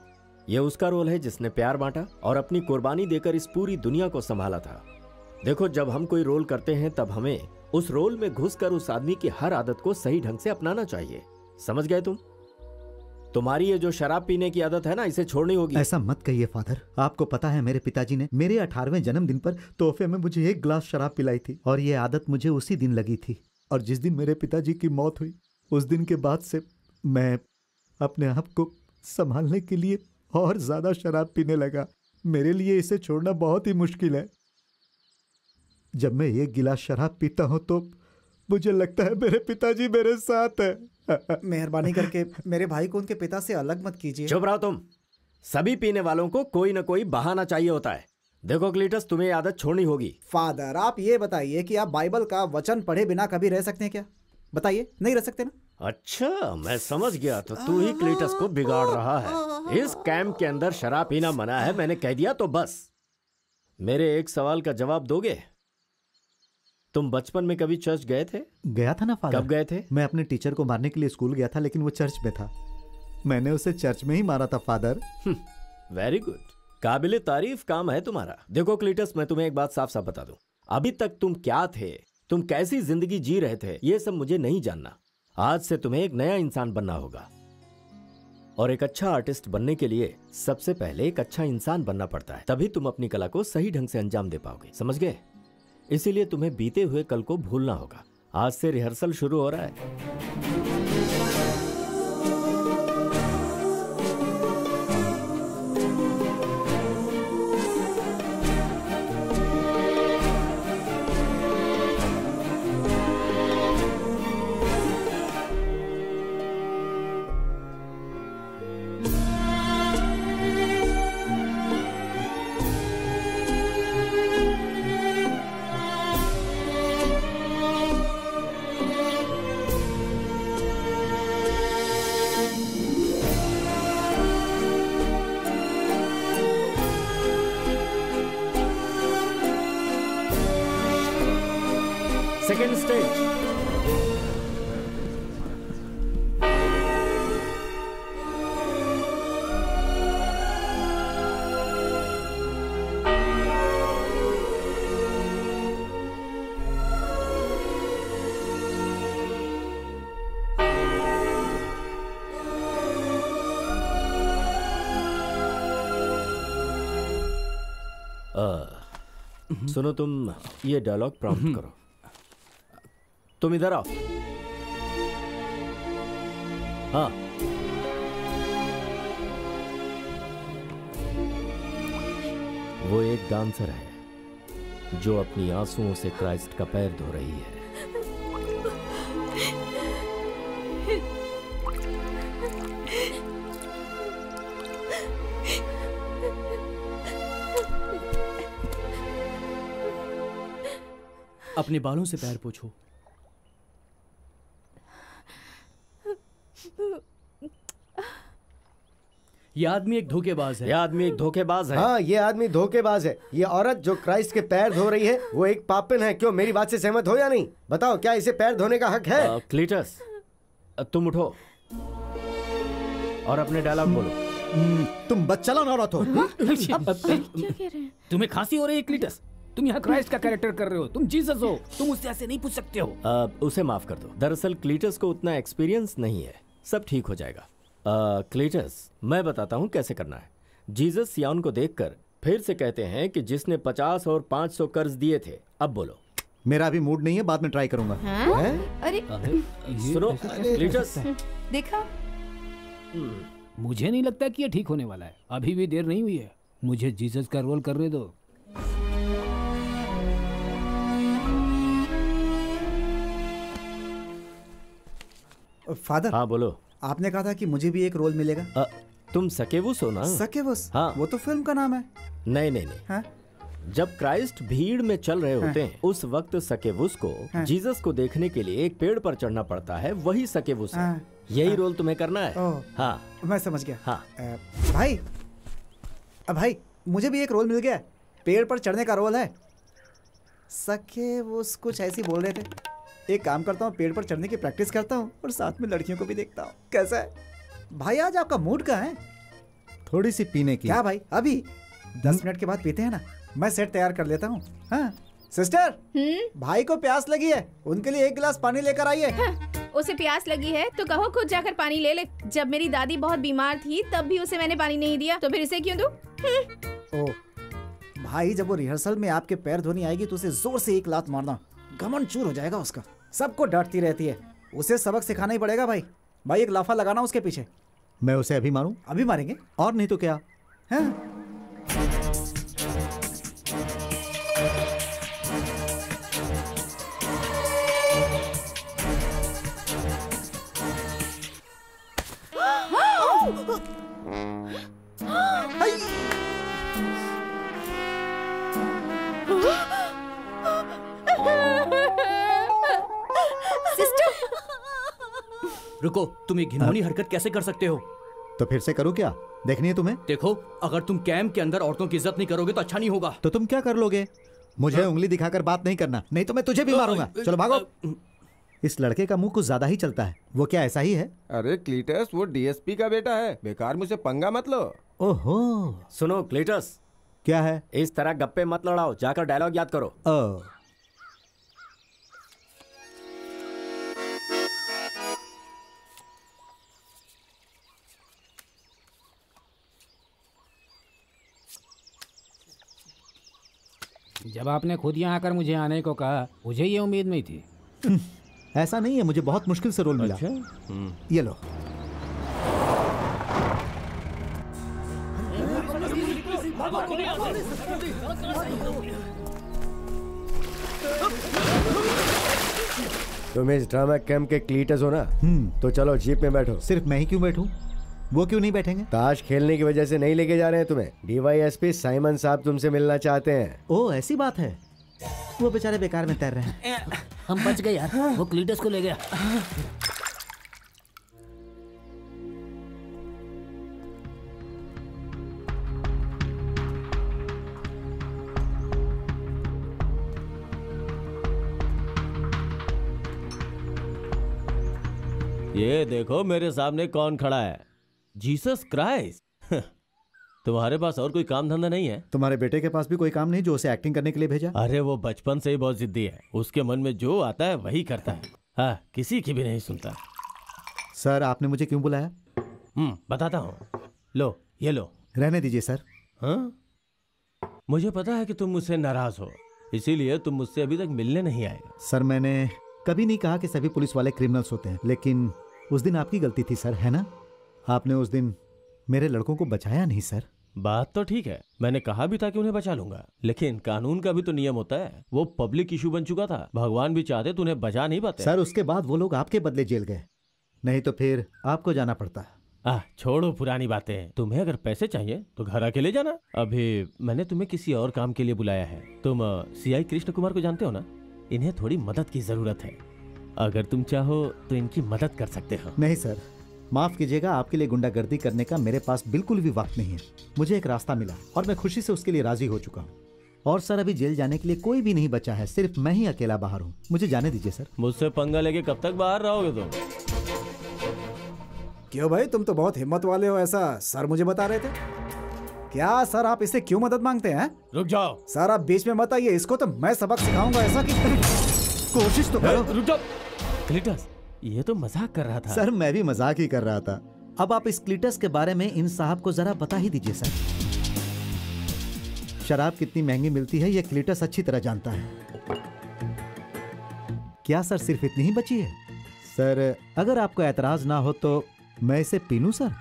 ये उसका रोल है जिसने प्यार बांटा और अपनी कुर्बानी देकर इस पूरी दुनिया को संभाला था। देखो, जब हम कोई रोल करते हैं तब हमें उस रोल में घुसकर उस आदमी की हर आदत को सही ढंग से अपनाना चाहिए। समझ गए तुम? तुम्हारी ये जो शराब पीने की आदत है ना, इसे छोड़नी होगी। ऐसा मत कहिए फादर। आपको पता है मेरे पिताजी ने मेरे 18वें जन्मदिन पर तोहफे में मुझे 1 गिलास शराब पिलाई थी और ये आदत मुझे उसी दिन लगी थी। और जिस दिन मेरे पिताजी की मौत हुई उस दिन के बाद से मैं अपने आप को संभालने के लिए और ज्यादा शराब पीने लगा। मेरे लिए इसे छोड़ना बहुत ही मुश्किल है। जब मैं 1 गिलास शराब पीता हूँ तो मुझे लगता है मेरे पिताजी मेरे साथ है। मेहरबानी करके मेरे भाई को उनके पिता से अलग मत कीजिए। चुप रहो तुम। सभी पीने वालों को कोई न कोई बहाना चाहिए होता है। देखो क्लीटस, तुम्हें आदत छोड़नी होगी। फादर, आप ये बताइए कि आप बाइबल का वचन पढ़े बिना कभी रह सकते हैं क्या? बताइए, नहीं रह सकते ना? अच्छा, मैं समझ गया। तो तू ही क्लीटस को बिगाड़ रहा है। इस कैंप के अंदर शराब पीना मना है, मैंने कह दिया तो बस। मेरे एक सवाल का जवाब दोगे? तुम बचपन में कभी चर्च गए थे? गया था ना फादर। कब गए थे? मैं अपने टीचर को मारने के लिए स्कूल गया था, लेकिन वो चर्च में था। मैंने उसे चर्च में ही मारा था फादर। वेरी गुड, काबिले तारीफ काम है तुम्हारा। देखो क्लीटस, मैं तुम्हें एक बात साफ साफ बता दूं। अभी तक तुम क्या थे, तुम कैसी जिंदगी जी रहे थे, ये सब मुझे नहीं जानना। आज से तुम्हें एक नया इंसान बनना होगा। और एक अच्छा आर्टिस्ट बनने के लिए सबसे पहले एक अच्छा इंसान बनना पड़ता है, तभी तुम अपनी कला को सही ढंग से अंजाम दे पाओगे। समझ गए? इसीलिए तुम्हें बीते हुए कल को भूलना होगा। आज से रिहर्सल शुरू हो रहा है। Second stage. सुनो, तुम ये डायलॉग प्रॉम्प्ट करो। तुम इधर आओ। हाँ, वो एक डांसर है जो अपनी आंसुओं से क्राइस्ट का पैर धो रही है। अपने बालों से पैर पोंछो। ये आदमी एक धोखेबाज है। ये आदमी एक धोखेबाज है। हाँ, ये आदमी धोखेबाज है। ये औरत जो क्राइस्ट के पैर धो रही है वो एक पापिन है। क्यों, मेरी बात से सहमत हो या नहीं? बताओ, क्या इसे पैर धोने का हक है? क्लीटस, तुम उठो और अपने डायलॉग बोलो। तुम बच्चलन औरत हो। तुम्हें खांसी हो रही है क्लीटस? तुम यहाँ क्राइस्ट का कैरेक्टर कर रहे हो, तुम जीसस हो, तुम उससे ऐसे नहीं पूछ सकते हो। उसे माफ कर दो। दरअसल क्लीटस को उतना एक्सपीरियंस नहीं है, सब ठीक हो जाएगा। क्लीटस, मैं बताता हूँ कैसे करना है। जीसस सियान को देखकर फिर से कहते हैं कि जिसने 50 और 500 कर्ज दिए थे। अब बोलो। मेरा अभी मूड नहीं है, बाद में ट्राई करूंगा। अरे सुनो क्लीटस, देखा, मुझे नहीं लगता कि ये ठीक होने वाला है। अभी भी देर नहीं हुई है, मुझे जीसस का रोल करने दो। फादर, हाँ बोलो। आपने कहा था कि मुझे भी एक रोल मिलेगा। तुम सकेवुस हो ना? सकेवुस? हाँ, वो तो फिल्म का नाम है। नहीं नहीं नहीं। हाँ? जब क्राइस्ट भीड़ में चल रहे होते हैं, उस वक्त सकेवुस को जीसस को देखने के लिए एक पेड़ पर चढ़ना पड़ता है, वही सकेवुस है। यही रोल तुम्हें करना है। हाँ, मैं समझ गया। हाँ भाई, मुझे भी एक रोल मिल गया। पेड़ पर चढ़ने का रोल है। सकेवुस कुछ ऐसी बोल रहे थे। एक काम करता हूँ, पेड़ पर चढ़ने की प्रैक्टिस करता हूँ और साथ में लड़कियों को भी देखता हूँ। कैसा है भाई? आज आपका मूड कहाँ है? थोड़ी सी पीने की। क्या भाई? अभी 10 मिनट के बाद पीते हैं ना। मैं सेट तैयार कर लेता हूँ। हाँ, सिस्टर, भाई को प्यास लगी है, उनके लिए 1 गिलास पानी लेकर आइए। उसे प्यास लगी है तो कहो खुद जाकर पानी ले ले। जब मेरी दादी बहुत बीमार थी तब भी उसे मैंने पानी नहीं दिया, तो फिर इसे क्यों दूं? ओह भाई, जब वो रिहर्सल में आपके पैर धोनी आएगी तो उसे जोर से 1 लात मारना, घमंड चूर हो जाएगा उसका। सबको डांटती रहती है, उसे सबक सिखाना ही पड़ेगा भाई। भाई एक लाफा लगाना उसके पीछे। मैं उसे अभी मारूं? अभी मारेंगे, और नहीं तो क्या। हाँ? रुको, तुम ये घिनौनी हरकत कैसे कर सकते हो? तो फिर से करूं क्या? देखनी है तुम्हें? देखो, अगर तुम कैंप के अंदर औरतों की इज्जत नहीं करोगे तो अच्छा नहीं होगा। तो तुम क्या कर लोगे? मुझे उंगली दिखाकर बात नहीं करना, नहीं तो मैं तुझे भी मारूंगा। चलो भागो। इस लड़के का मुंह कुछ ज्यादा ही चलता है। वो क्या ऐसा ही है? अरे क्लीटस, वो डीएसपी का बेटा है, बेकार मुझसे पंगा मत लो। ओहो। सुनो क्लीटस, क्या है? इस तरह गप्पे मत लड़ाओ, जाकर डायलॉग याद करो। जब आपने खुद यहाँ आकर मुझे आने को कहा, मुझे ये उम्मीद नहीं थी। ऐसा नहीं है, मुझे बहुत मुश्किल से रोल मिला। ये लो। तुम इस ड्रामा कैंप के क्लीटस हो ना? तो चलो जीप में बैठो। सिर्फ मैं ही क्यों बैठूं? वो क्यों नहीं बैठेंगे? ताश खेलने की वजह से नहीं लेके जा रहे हैं तुम्हें। डीवाईएसपी साइमन साहब तुमसे मिलना चाहते हैं। ओह ऐसी बात है। वो बेचारे बेकार में तैर रहे हैं। हम बच गए यार, वो क्लीटस को ले गया। ये देखो मेरे सामने कौन खड़ा है, जीसस क्राइस्ट। तुम्हारे पास और कोई काम धंधा नहीं है? तुम्हारे बेटे के पास भी कोई काम नहीं जो उसे एक्टिंग करने के लिए भेजा? अरे वो बचपन से ही बहुत जिद्दी है, उसके मन में जो आता है वही करता है। हाँ, किसी की भी नहीं सुनता। सर आपने मुझे क्यों बुलाया? बताता हूँ, लो ये लो। रहने दीजिए सर। हाँ, मुझे पता है कि तुम मुझसे नाराज हो, इसीलिए तुम मुझसे अभी तक मिलने नहीं आए। सर मैंने कभी नहीं कहा कि सभी पुलिस वाले क्रिमिनल्स होते हैं, लेकिन उस दिन आपकी गलती थी सर, है ना? आपने उस दिन मेरे लड़कों को बचाया नहीं सर। बात तो ठीक है, मैंने कहा भी था कि उन्हें बचा लूंगा, लेकिन कानून का भी तो नियम होता है। वो पब्लिक इशू बन चुका था, भगवान भी चाहते तो उन्हें बचा नहीं पाते। सर उसके बाद वो लोग आपके बदले जेल गए, नहीं तो फिर आपको जाना पड़ता। छोड़ो पुरानी बातें। तुम्हें अगर पैसे चाहिए तो घर आके ले जाना। अभी मैंने तुम्हें किसी और काम के लिए बुलाया है। तुम सीआई कृष्ण कुमार को जानते हो ना? इन्हें थोड़ी मदद की जरूरत है, अगर तुम चाहो तो इनकी मदद कर सकते हो। नहीं सर, माफ कीजिएगा, आपके लिए गुंडागर्दी करने का मेरे पास बिल्कुल भी वक्त नहीं है। मुझे एक रास्ता मिला और मैं खुशी से उसके लिए राजी हो चुका हूँ। और सर अभी जेल जाने के लिए कोई भी नहीं बचा है, सिर्फ मैं ही अकेला बाहर हूँ। मुझे जाने दीजिए सर। मुझसे पंगा लेके कब तक बाहर रहोगे तुम? क्यों भाई, तुम तो बहुत हिम्मत वाले हो, ऐसा सर मुझे बता रहे थे। क्या सर आप इससे क्यों मदद मांगते हैं? रुक जाओ सर, आप बीच में मत आइए, इसको तो मैं सबक सिखाऊंगा। ऐसा कि कोशिश तो करो। रुक जाओ क्लीटस, ये तो मजाक कर रहा था। सर मैं भी मजाक ही कर रहा था। अब आप इस क्लीटस के बारे में इन साहब को जरा बता ही दीजिए सर। शराब कितनी महंगी मिलती है ये क्लीटस अच्छी तरह जानता है। क्या सर सिर्फ इतनी ही बची है? सर अगर आपको एतराज ना हो तो मैं इसे पी लूं सर?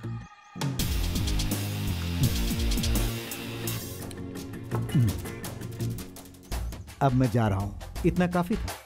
अब मैं जा रहा हूं, इतना काफी था।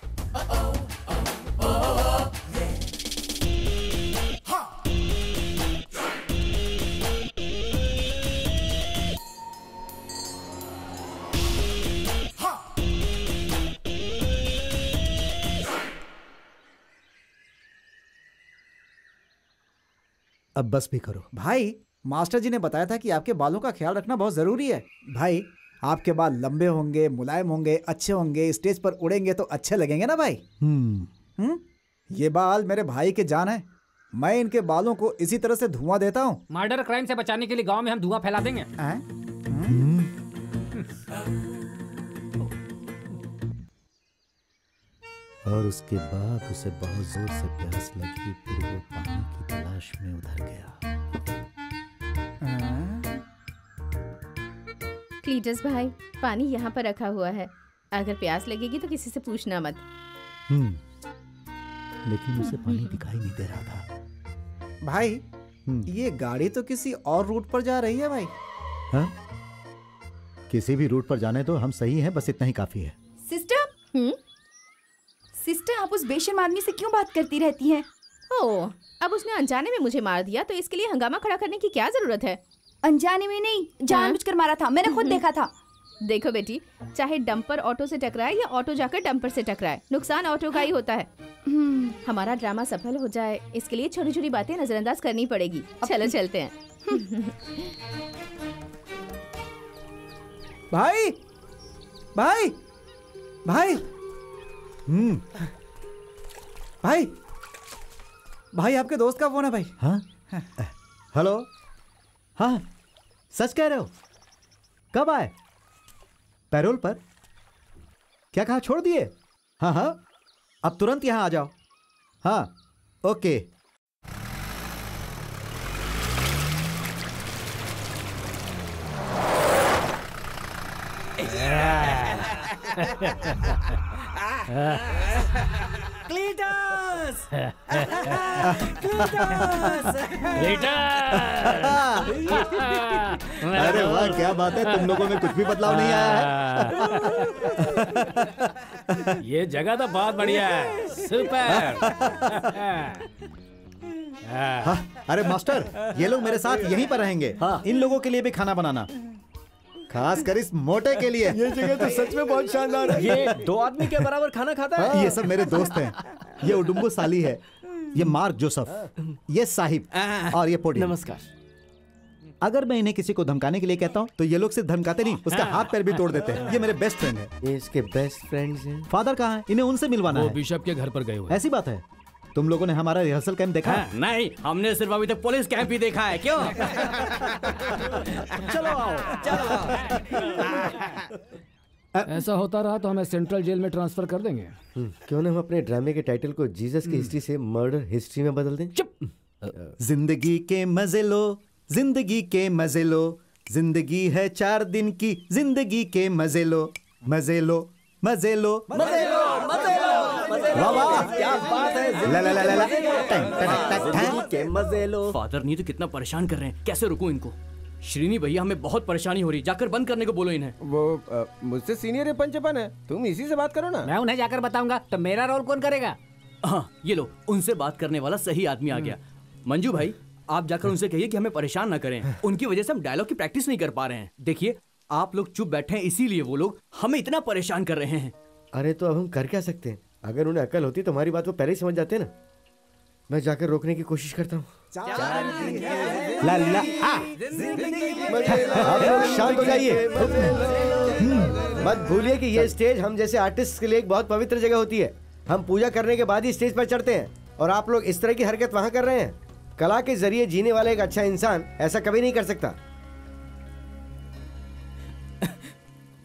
अब बस भी करो। भाई मास्टर जी ने बताया था कि आपके बालों का ख्याल रखना बहुत जरूरी है। भाई आपके बाल लंबे होंगे, मुलायम होंगे, अच्छे होंगे, स्टेज पर उड़ेंगे तो अच्छे लगेंगे ना भाई। ये बाल मेरे भाई के जान है, मैं इनके बालों को इसी तरह से धुआं देता हूँ। मर्डर क्राइम से बचाने के लिए गांव में हम धुआं फैला देंगे। और उसके बाद उसे बहुत जोर से प्यास लगी, फिर वो पानी की तलाश में उधर गया। क्लीटस भाई, पानी यहाँ पर रखा हुआ है, अगर प्यास लगेगी तो किसी से पूछना मत। लेकिन उसे पानी दिखाई नहीं दे रहा था। भाई ये गाड़ी तो किसी और रूट पर जा रही है भाई। हाँ? किसी भी रूट पर जाने तो हम सही हैं, बस इतना ही काफी है। सिस्टर, सिस्टर आप उस बेशर्म आदमी से क्यों बात करती रहती हैं? ओह, अब उसने अनजाने में मुझे मार दिया तो इसके लिए हंगामा खड़ा करने की क्या जरूरत है? अनजाने में नहीं, जानबूझकर मारा था, मैंने खुद देखा था। देखो बेटी, चाहे डंपर ऑटो से टकराए या ऑटो जाकर डंपर से टकराए, नुकसान ऑटो का ही होता है। हमारा ड्रामा सफल हो जाए इसके लिए छोटी छोटी बातें नजरअंदाज करनी पड़ेगी। चलो चलते हैं। भाई भाई भाई भाई भाई आपके दोस्त का फोन है भाई। हाँ? हेलो। हाँ, सच कह रहे हो? कब आए? पैरोल पर? क्या कहा, छोड़ दिए? हाँ हाँ, अब तुरंत यहाँ आ जाओ। हाँ, ओके। क्लीटस! अरे वाह, क्या बात है, तुम लोगों में कुछ भी बदलाव नहीं आया है। ये जगह तो बहुत बढ़िया है, सुपर। हाँ, अरे मास्टर, ये लोग मेरे साथ यहीं पर रहेंगे। हाँ, इन लोगों के लिए भी खाना बनाना, खास कर इस मोटे के लिए। ये जगह तो सच में बहुत शानदार है। ये 2 आदमी के बराबर खाना खाता है। ये सब मेरे दोस्त हैं। ये उडुम्बो साली है, ये मार्क जोसेफ, ये साहिब और ये पोडी। नमस्कार। अगर मैं इन्हें किसी को धमकाने के लिए कहता हूँ तो ये लोग सिर्फ धमकाते नहीं, उसका हाथ पैर भी तोड़ देते हैं। ये मेरे बेस्ट फ्रेंड है। ये इसके बेस्ट फ्रेंड्स हैं। फादर कहाँ है? इन्हें उनसे मिलवाना है। बिशप के घर पर गए हुए। ऐसी बात है? तुम लोगों ने हमारा रिहर्सल कैंप देखा? नहीं, हमने सिर्फ अभी तक पुलिस कैंप ही देखा है। क्यों? चलो आओ, चलो आओ। ऐसा होता रहा तो हमें सेंट्रल जेल में ट्रांसफर कर देंगे। क्यों ना हम अपने ड्रामे के टाइटल को जीसस की हिस्ट्री से मर्डर हिस्ट्री में बदल दें? चुप। जिंदगी के मजे लो, जिंदगी के मजे लो, जिंदगी है 4 दिन की, जिंदगी के मजे लो, मजे लो, मजे लो, मजे लो, मजे लो। वाह वाह, क्या बात है। ला ला ला ला, जिंदगी के मजे लो। फादर नहीं तो कितना परेशान कर रहे हैं, कैसे रुकूं इनको? श्रीनी भैया, हमें बहुत परेशानी हो रही, जाकर बंद करने को बोलो इन्हें। वो मुझसे सीनियर है पंचपन है, तुम इसी से बात करो ना। मैं उन्हें जाकर बताऊंगा, तो मेरा रोल कौन करेगा? हाँ, ये लो, उनसे बात करने वाला सही आदमी आ गया। मंजू भाई, आप जाकर उनसे कहिए कि हमें परेशान ना करें, उनकी वजह से हम डायलॉग की प्रैक्टिस नहीं कर पा रहे हैं। देखिए, आप लोग चुप बैठे हैं इसीलिए वो लोग हमें इतना परेशान कर रहे हैं। अरे तो अब हम कर क्या सकते हैं? अगर उन्हें अकल होती तो हमारी बात वो पहले ही समझ जाते ना। मैं जाकर रोकने की कोशिश करता हूँ। ला ला, आप लोग शांत हो जाइए। मत भूलिए कि ये स्टेज हम जैसे आर्टिस्ट के लिए एक बहुत पवित्र जगह होती है। हम पूजा करने के बाद ही स्टेज पर चढ़ते हैं, और आप लोग इस तरह की हरकत वहाँ कर रहे हैं। कला के जरिए जीने वाला एक अच्छा इंसान ऐसा कभी नहीं कर सकता।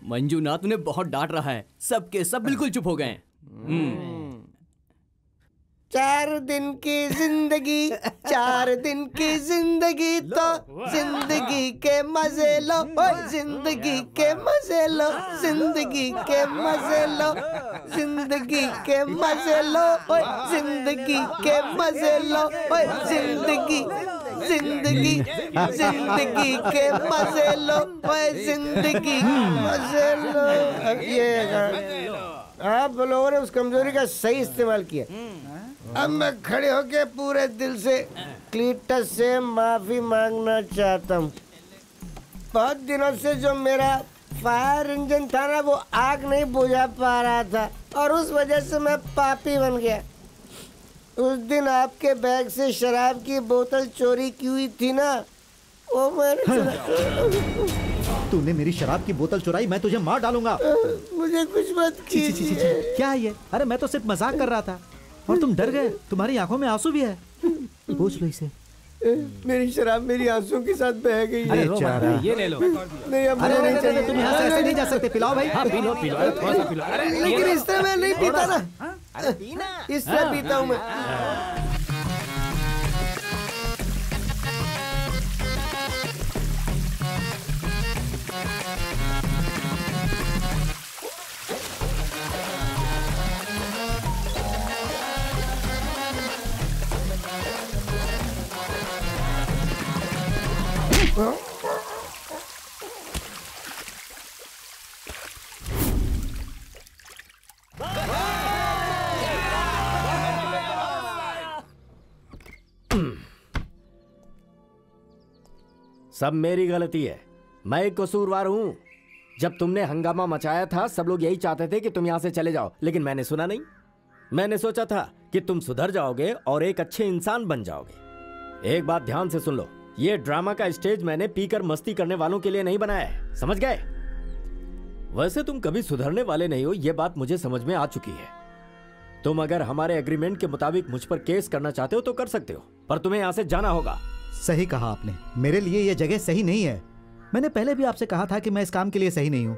मंजूनाथ उन्हें बहुत डांट रहा है, सबके सब बिल्कुल चुप हो गए। 4 दिन की जिंदगी, 4 दिन की जिंदगी, तो जिंदगी के मजे लो, जिंदगी के मजे लो, जिंदगी के मजे लो, जिंदगी के मजे लो, जिंदगी के मजे लो, जिंदगी जिंदगी जिंदगी के मजे लो, जिंदगी मजे लो। ये आप लोगों ने उस कमजोरी का सही इस्तेमाल किया। अब मैं खड़े होके पूरे दिल से क्लीटस से माफी मांगना चाहता हूँ। बहुत दिनों से जो मेरा फायर इंजन था ना, वो आग नहीं बुझा पा रहा था, और उस वजह से मैं पापी बन गया। उस दिन आपके बैग से शराब की बोतल चोरी की हुई थी ना, वो मैंने तूने मेरी शराब की बोतल चुराई, मैं तुझे मार डालूंगा। मुझे कुछ मत कीजिए। क्या है ये? अरे मैं तो सिर्फ मजाक कर रहा था और तुम डर गए। तुम्हारी आंखों में आंसू भी है, पूछ लो इसे। मेरी शराब मेरी आंसू के साथ बह गई है। ये ले लो। नहीं, अब अरे नहीं, तुम यहाँ से ऐसे नहीं जा सकते। पिलाओ भाई। हाँ, पी लो, थोड़ा सा पी लो। लेकिन इस तरह मैं नहीं पीता ना। अरे पीना। इससे पीता हूँ मैं। सब मेरी गलती है, मैं एक कसूरवार हूं। जब तुमने हंगामा मचाया था सब लोग यही चाहते थे कि तुम यहां से चले जाओ, लेकिन मैंने सुना नहीं। मैंने सोचा था कि तुम सुधर जाओगे और एक अच्छे इंसान बन जाओगे। एक बात ध्यान से सुन लो, ये ड्रामा का स्टेज मैंने पीकर मस्ती करने वालों के लिए नहीं बनाया है, समझ गए? वैसे तुम कभी सुधरने वाले नहीं हो, ये बात मुझे समझ में आ चुकी है। तुम अगर हमारे एग्रीमेंट के मुताबिक मुझ पर केस करना चाहते हो तो कर सकते हो, पर तुम्हें यहां से जाना होगा। सही कहा आपने, मेरे लिए यह जगह सही नहीं है। मैंने पहले भी आपसे कहा था कि मैं इस काम के लिए सही नहीं हूं।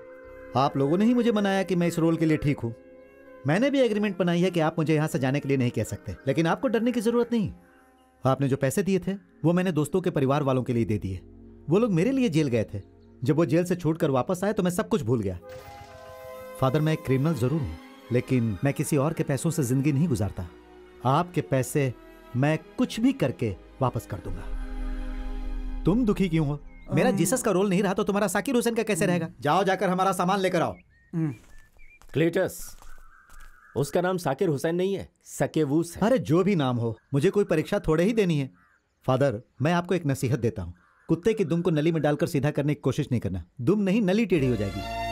आप लोगों ने ही मुझे मनाया कि मैं इस रोल के लिए ठीक हूं। मैंने भी एग्रीमेंट बनाई है कि आप मुझे यहां से जाने के लिए नहीं कह सकते, लेकिन आपको डरने की जरूरत नहीं। आपने जो पैसे दिए थे वो मैंने दोस्तों के परिवार वालों के लिए दे दिए। वो लोग मेरे लिए जेल गए थे। जब वो जेल से छूटकर वापस आए तो मैं सब कुछ भूल गया। फादर, मैं एक क्रिमिनल जरूर हूं, लेकिन मैं किसी और के पैसों से जिंदगी नहीं गुजारता। आपके पैसे मैं कुछ भी करके वापस कर दूंगा। तुम दुखी क्यों हो? मेरा जीसस का रोल नहीं रहा तो तुम्हारा साकिर हुसैन का कैसे रहेगा? जाओ जाकर हमारा सामान लेकर आओ। क्लीटस, उसका नाम साकिर हुसैन नहीं है, सकेवूस है। अरे जो भी नाम हो, मुझे कोई परीक्षा थोड़े ही देनी है। फादर, मैं आपको एक नसीहत देता हूँ, कुत्ते की दुम को नली में डालकर सीधा करने की कोशिश नहीं करना। दुम नहीं, नली टेढ़ी हो जाएगी।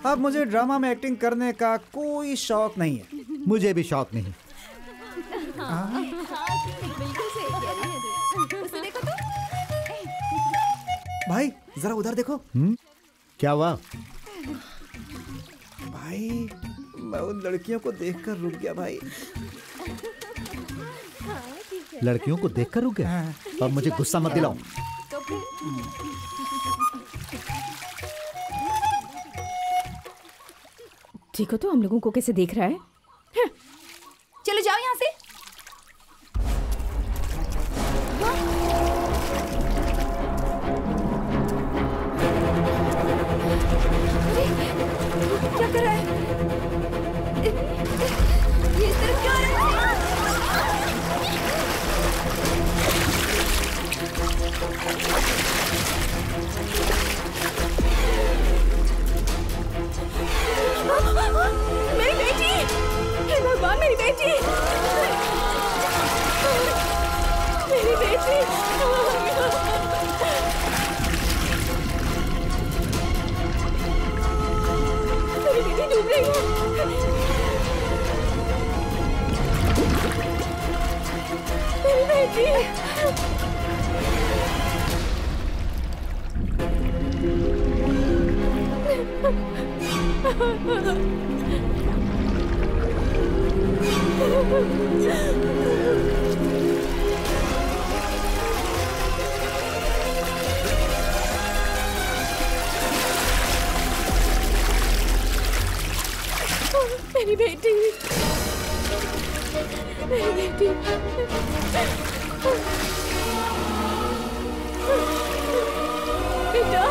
अब मुझे ड्रामा में एक्टिंग करने का कोई शौक नहीं है। मुझे भी शौक नहीं। भाई जरा उधर देखो। क्या हुआ? भाई मैं उन लड़कियों को देखकर रुक गया भाई। लड़कियों को देखकर रुक गया? अब मुझे गुस्सा मत दिलाओ। ठीक हो तो हम लोगों को कैसे देख रहा है? चलो जाओ यहाँ से। क्या कर रहा है? ये इस तरफ क्यों आ रहा है? मेरी बेटी! हे भगवान, मेरी बेटी! मेरी बेटी! मेरी बेटी डूब रही है। मेरी बेटी! मेरी बेटी! मेरी बेटी! बेटा!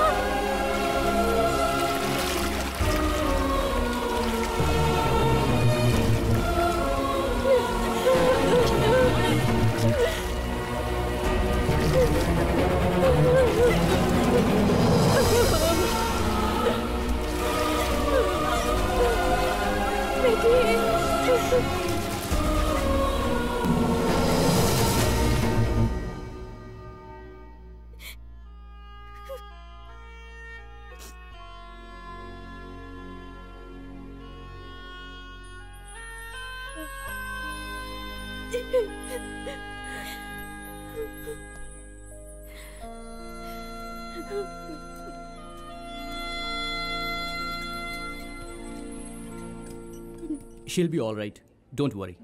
She'll be all right. Don't worry.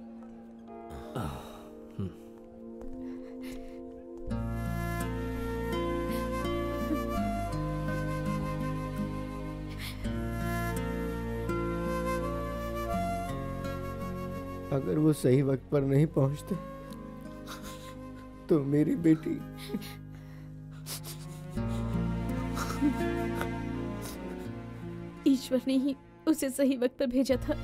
अगर वो सही वक्त पर नहीं पहुंचते तो मेरी बेटी ईश्वर ने ही उसे सही वक्त पर भेजा था।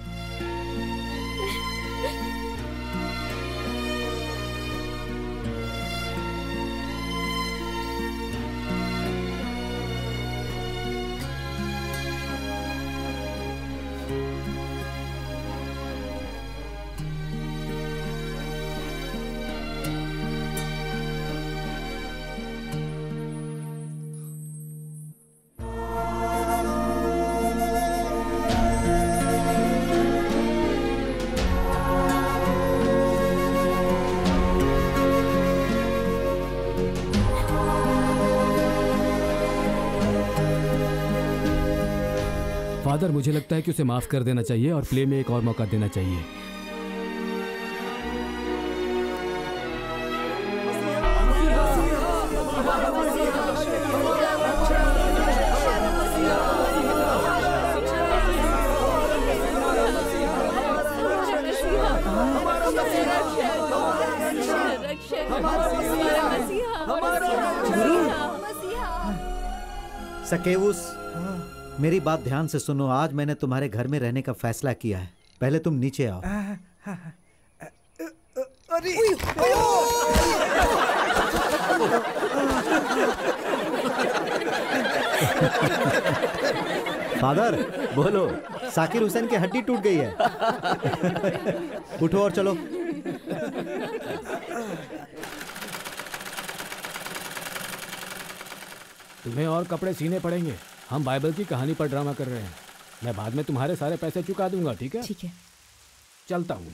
फादर, मुझे लगता है कि उसे माफ कर देना चाहिए और प्ले में एक और मौका देना चाहिए। सकेउस, मेरी बात ध्यान से सुनो। आज मैंने तुम्हारे घर में रहने का फैसला किया है। पहले तुम नीचे आओ। अरे फादर, बोलो। साकिर हुसैन की हड्डी टूट गई है। उठो और चलो। तुम्हें और कपड़े सीने पड़ेंगे। हम बाइबल की कहानी पर ड्रामा कर रहे हैं। मैं बाद में तुम्हारे सारे पैसे चुका दूंगा, ठीक है? ठीक है, चलता हूँ।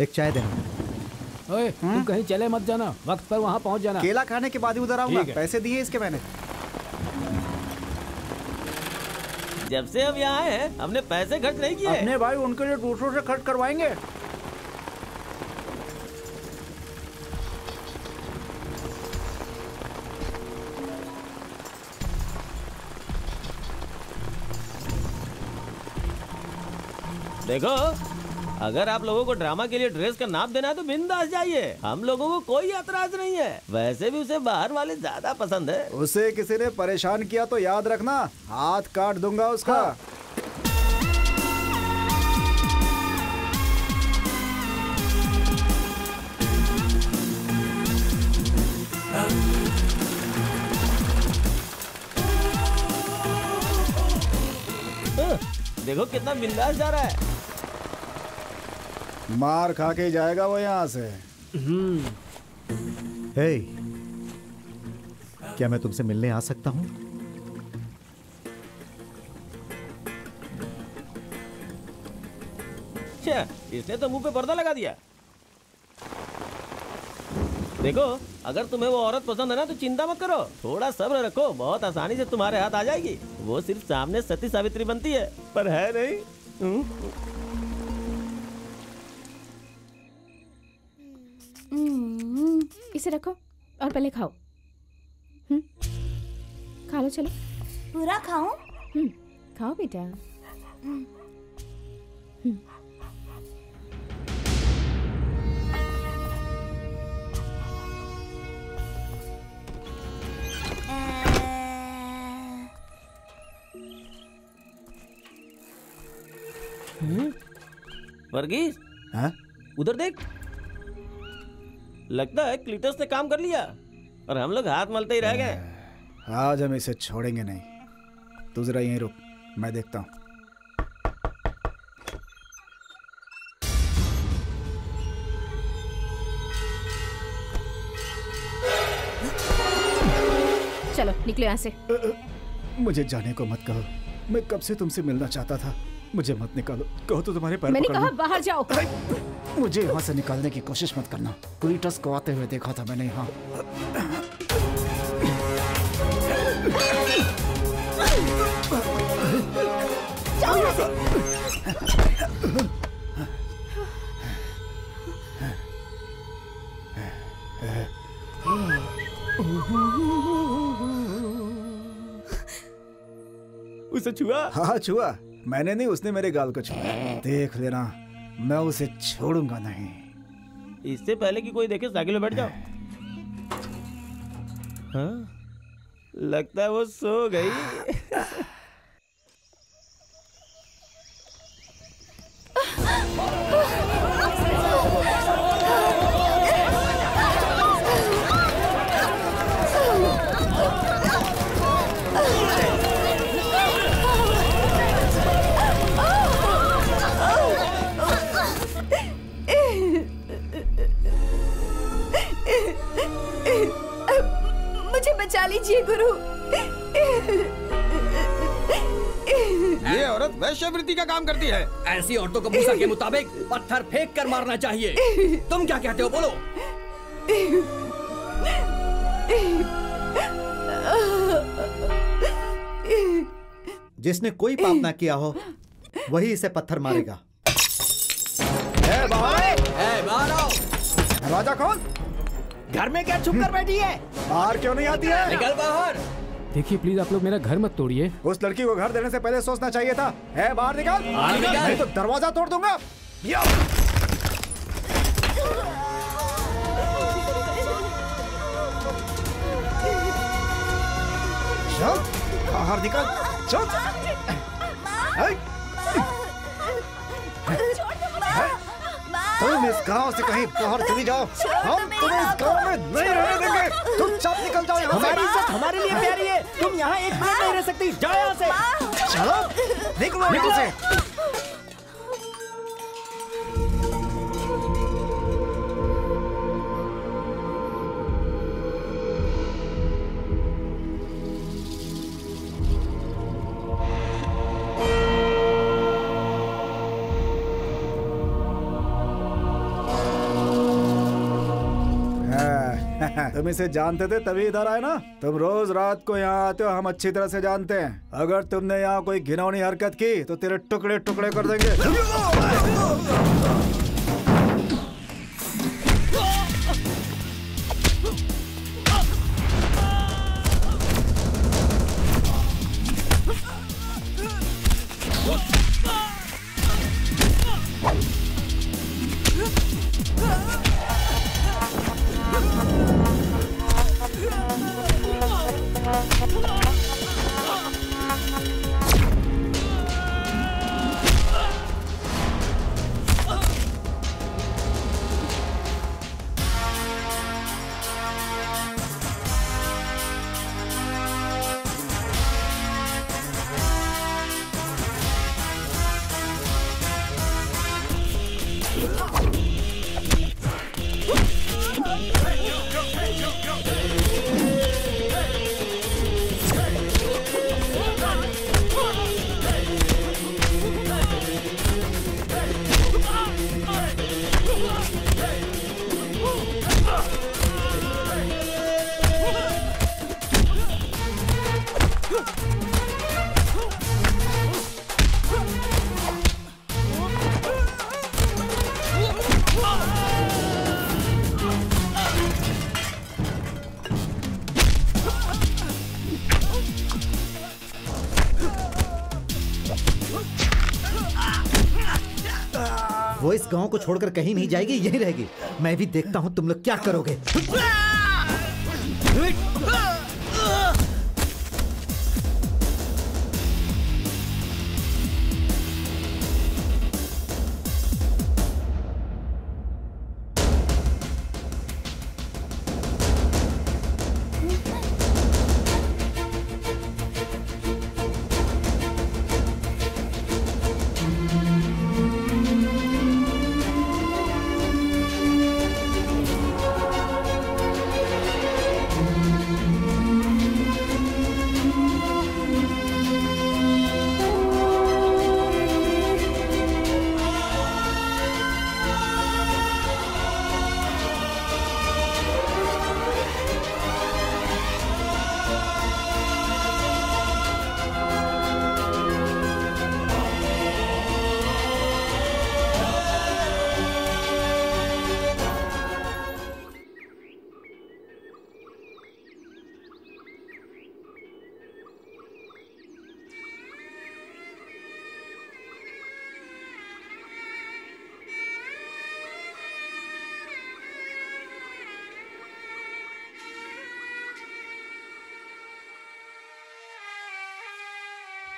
एक चाय देना। ओए, तुम कहीं चले मत जाना, वक्त पर वहाँ पहुँच जाना। केला खाने के बाद ही उधर आऊंगा। पैसे दिए इसके मैंने। जब से हम यहाँ आए हैं हमने पैसे खर्च नहीं किए। अपने भाई उनके लिए दूसरों से खर्च करवाएंगे। देखो, अगर आप लोगों को ड्रामा के लिए ड्रेस का नाप देना है तो बिंदास जाइए, हम लोगों को कोई एतराज नहीं है। वैसे भी उसे बाहर वाले ज्यादा पसंद है। उसे किसी ने परेशान किया तो याद रखना, हाथ काट दूंगा उसका। देखो कितना बिंदास जा रहा है। मार खा के जाएगा वो यहाँ से। हे, क्या मैं तुमसे मिलने आ सकता हूँ? अच्छा, इसने तो मुंह पे पर्दा लगा दिया। देखो, अगर तुम्हें वो औरत पसंद है ना तो चिंता मत करो, थोड़ा सब्र रखो, बहुत आसानी से तुम्हारे हाथ आ जाएगी। वो सिर्फ सामने सती सावित्री बनती है, पर है नहीं। इसे रखो और पहले खाओ। खा लो, चलो। पूरा खाऊं? खाओ बेटा। वर्गीस, उधर देख। लगता है क्लीटस ने काम कर लिया और हम लोग हाथ मलते ही रह गए। आज हम इसे छोड़ेंगे नहीं। तू जरा यहीं रुक, मैं देखता हूँ। चलो निकलो यहाँ से। मुझे जाने को मत कहो, मैं कब से तुमसे मिलना चाहता था। मुझे मत निकालो, कहो तो तुम्हारे पैर मैंने पकड़ कहा लूं। बाहर जाओ। मुझे यहाँ से निकालने की कोशिश मत करना। क्लीटस को आते हुए देखा था मैंने यहाँ। जाओ यहाँ से। उसे छुआ? हाँ छुआ। मैंने नहीं, उसने मेरे गाल को छुआ। देख लेना, मैं उसे छोड़ूंगा नहीं। इससे पहले कि कोई देखे साइकिल में बैठ जाओ। हाँ? लगता है वो सो गई। मुझे बचा लीजिए गुरु। ये औरत वैश्यवृत्ति का काम करती है। ऐसी औरतों को मूसा के मुताबिक पत्थर फेंक कर मारना चाहिए। तुम क्या कहते हो, बोलो। जिसने कोई पाप ना किया हो वही इसे पत्थर मारेगा। बाहर आओ। दरवाजा खोल। घर में क्या छुप कर बैठी है? बाहर क्यों नहीं आती है? निकल बाहर। देखिए प्लीज आप लोग मेरा घर मत तोड़िए। उस लड़की को घर देने से पहले सोचना चाहिए था। है बाहर निकाल, नहीं तो दरवाजा तोड़ दूंगा। चल बाहर निकल, चल। तुम इस गांव से कहीं बाहर चली जाओ, हम तुम्हें इस गांव में नहीं रहने देंगे। तुम चुप निकल जाओ यहाँ से। हमारी इज्जत हमारे लिए प्यारी है, तुम यहाँ एक मिनट नहीं रह सकती। जाओ यहाँ से। चलो निकलो यहाँ से। तुम इसे जानते थे तभी इधर आए ना। तुम रोज रात को यहाँ आते हो, हम अच्छी तरह से जानते हैं। अगर तुमने यहाँ कोई घिनौनी हरकत की तो तेरे टुकड़े टुकड़े कर देंगे। वो इस गांव को छोड़कर कहीं नहीं जाएगी, यहीं रहेगी। मैं भी देखता हूं तुम लोग क्या करोगे।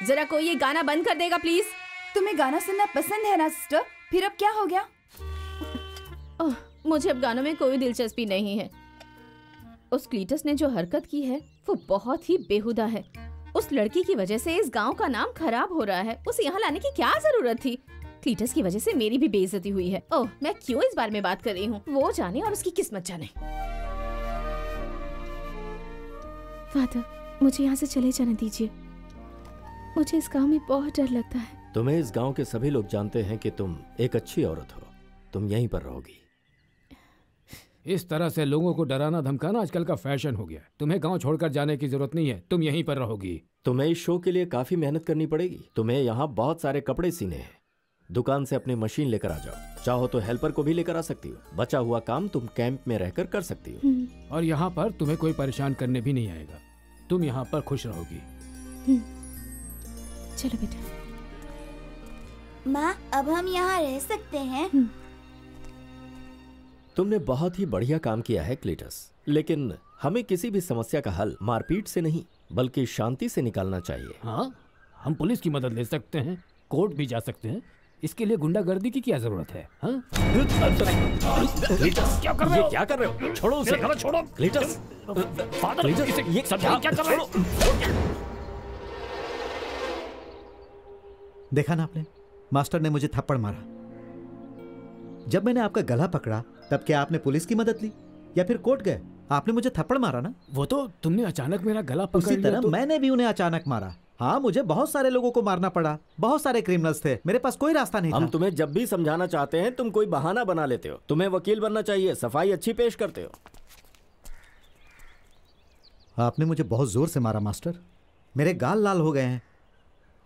जरा कोई ये गाना बंद कर देगा प्लीज। तुम्हें गाना सुनना पसंद है ना सिस्टर? फिर अब क्या हो गया? मुझे अब गानों में कोई दिलचस्पी नहीं है। उस क्लीटस ने जो हरकत की है वो बहुत ही बेहुदा है। उस लड़की की वजह से इस गांव का नाम खराब हो रहा है। उसे यहाँ लाने की क्या जरूरत थी? क्लीटस की वजह से मेरी भी बेइज्जती हुई है। ओह, मैं क्यों इस बारे में बात कर रही हूँ? वो जाने और उसकी किस्मत जाने। फादर, मुझे यहाँ से चले जाने दीजिए। मुझे इस गांव में बहुत डर लगता है। तुम्हें इस गांव के सभी लोग जानते हैं कि तुम एक अच्छी औरत हो। तुम यहीं पर रहोगी। इस तरह से लोगों को डराना धमकाना आजकल का फैशन हो गया। तुम्हें गांव छोड़कर जाने की जरूरत नहीं है, तुम यहीं पर रहोगी। तुम्हें इस शो के लिए काफी मेहनत करनी पड़ेगी। तुम्हें यहाँ बहुत सारे कपड़े सीने हैं। दुकान से अपनी मशीन लेकर आ जाओ। चाहो तो हेल्पर को भी लेकर आ सकती हो। बचा हुआ काम तुम कैंप में रहकर कर सकती हो। और यहाँ पर तुम्हें कोई परेशान करने भी नहीं आएगा। तुम यहाँ पर खुश रहोगी। चलो बेटा। माँ, अब हम यहाँ रह सकते हैं? तुमने बहुत ही बढ़िया काम किया है क्लीटस, लेकिन हमें किसी भी समस्या का हल मारपीट से नहीं बल्कि शांति से निकालना चाहिए। हाँ, हम पुलिस की मदद ले सकते हैं, कोर्ट भी जा सकते हैं। इसके लिए गुंडागर्दी की क्या जरूरत है? हाँ? क्लीटस, क्या कर रहे हो? ये क्या कर रहे हो? छोड़ो उसे। छोड़ो क्लीटस, फादर, ये समझाओ क्या कर रहे हो? देखा ना आपने, मास्टर ने मुझे थप्पड़ मारा। जब मैंने आपका गला पकड़ा तब क्या आपने पुलिस की मदद ली या फिर कोर्ट गए? आपने मुझे थप्पड़ मारा ना। वो तो तुमने अचानक मेरा गला पकड़ उसी लिया तरह तो... मैंने भी उन्हें अचानक मारा। हाँ, मुझे बहुत सारे लोगों को मारना पड़ा। बहुत सारे क्रिमिनल्स थे, मेरे पास कोई रास्ता नहीं हम था। तुम्हें जब भी समझाना चाहते हैं तुम कोई बहाना बना लेते हो। तुम्हें वकील बनना चाहिए, सफाई अच्छी पेश करते हो। आपने मुझे बहुत जोर से मारा मास्टर, मेरे गाल लाल हो गए हैं।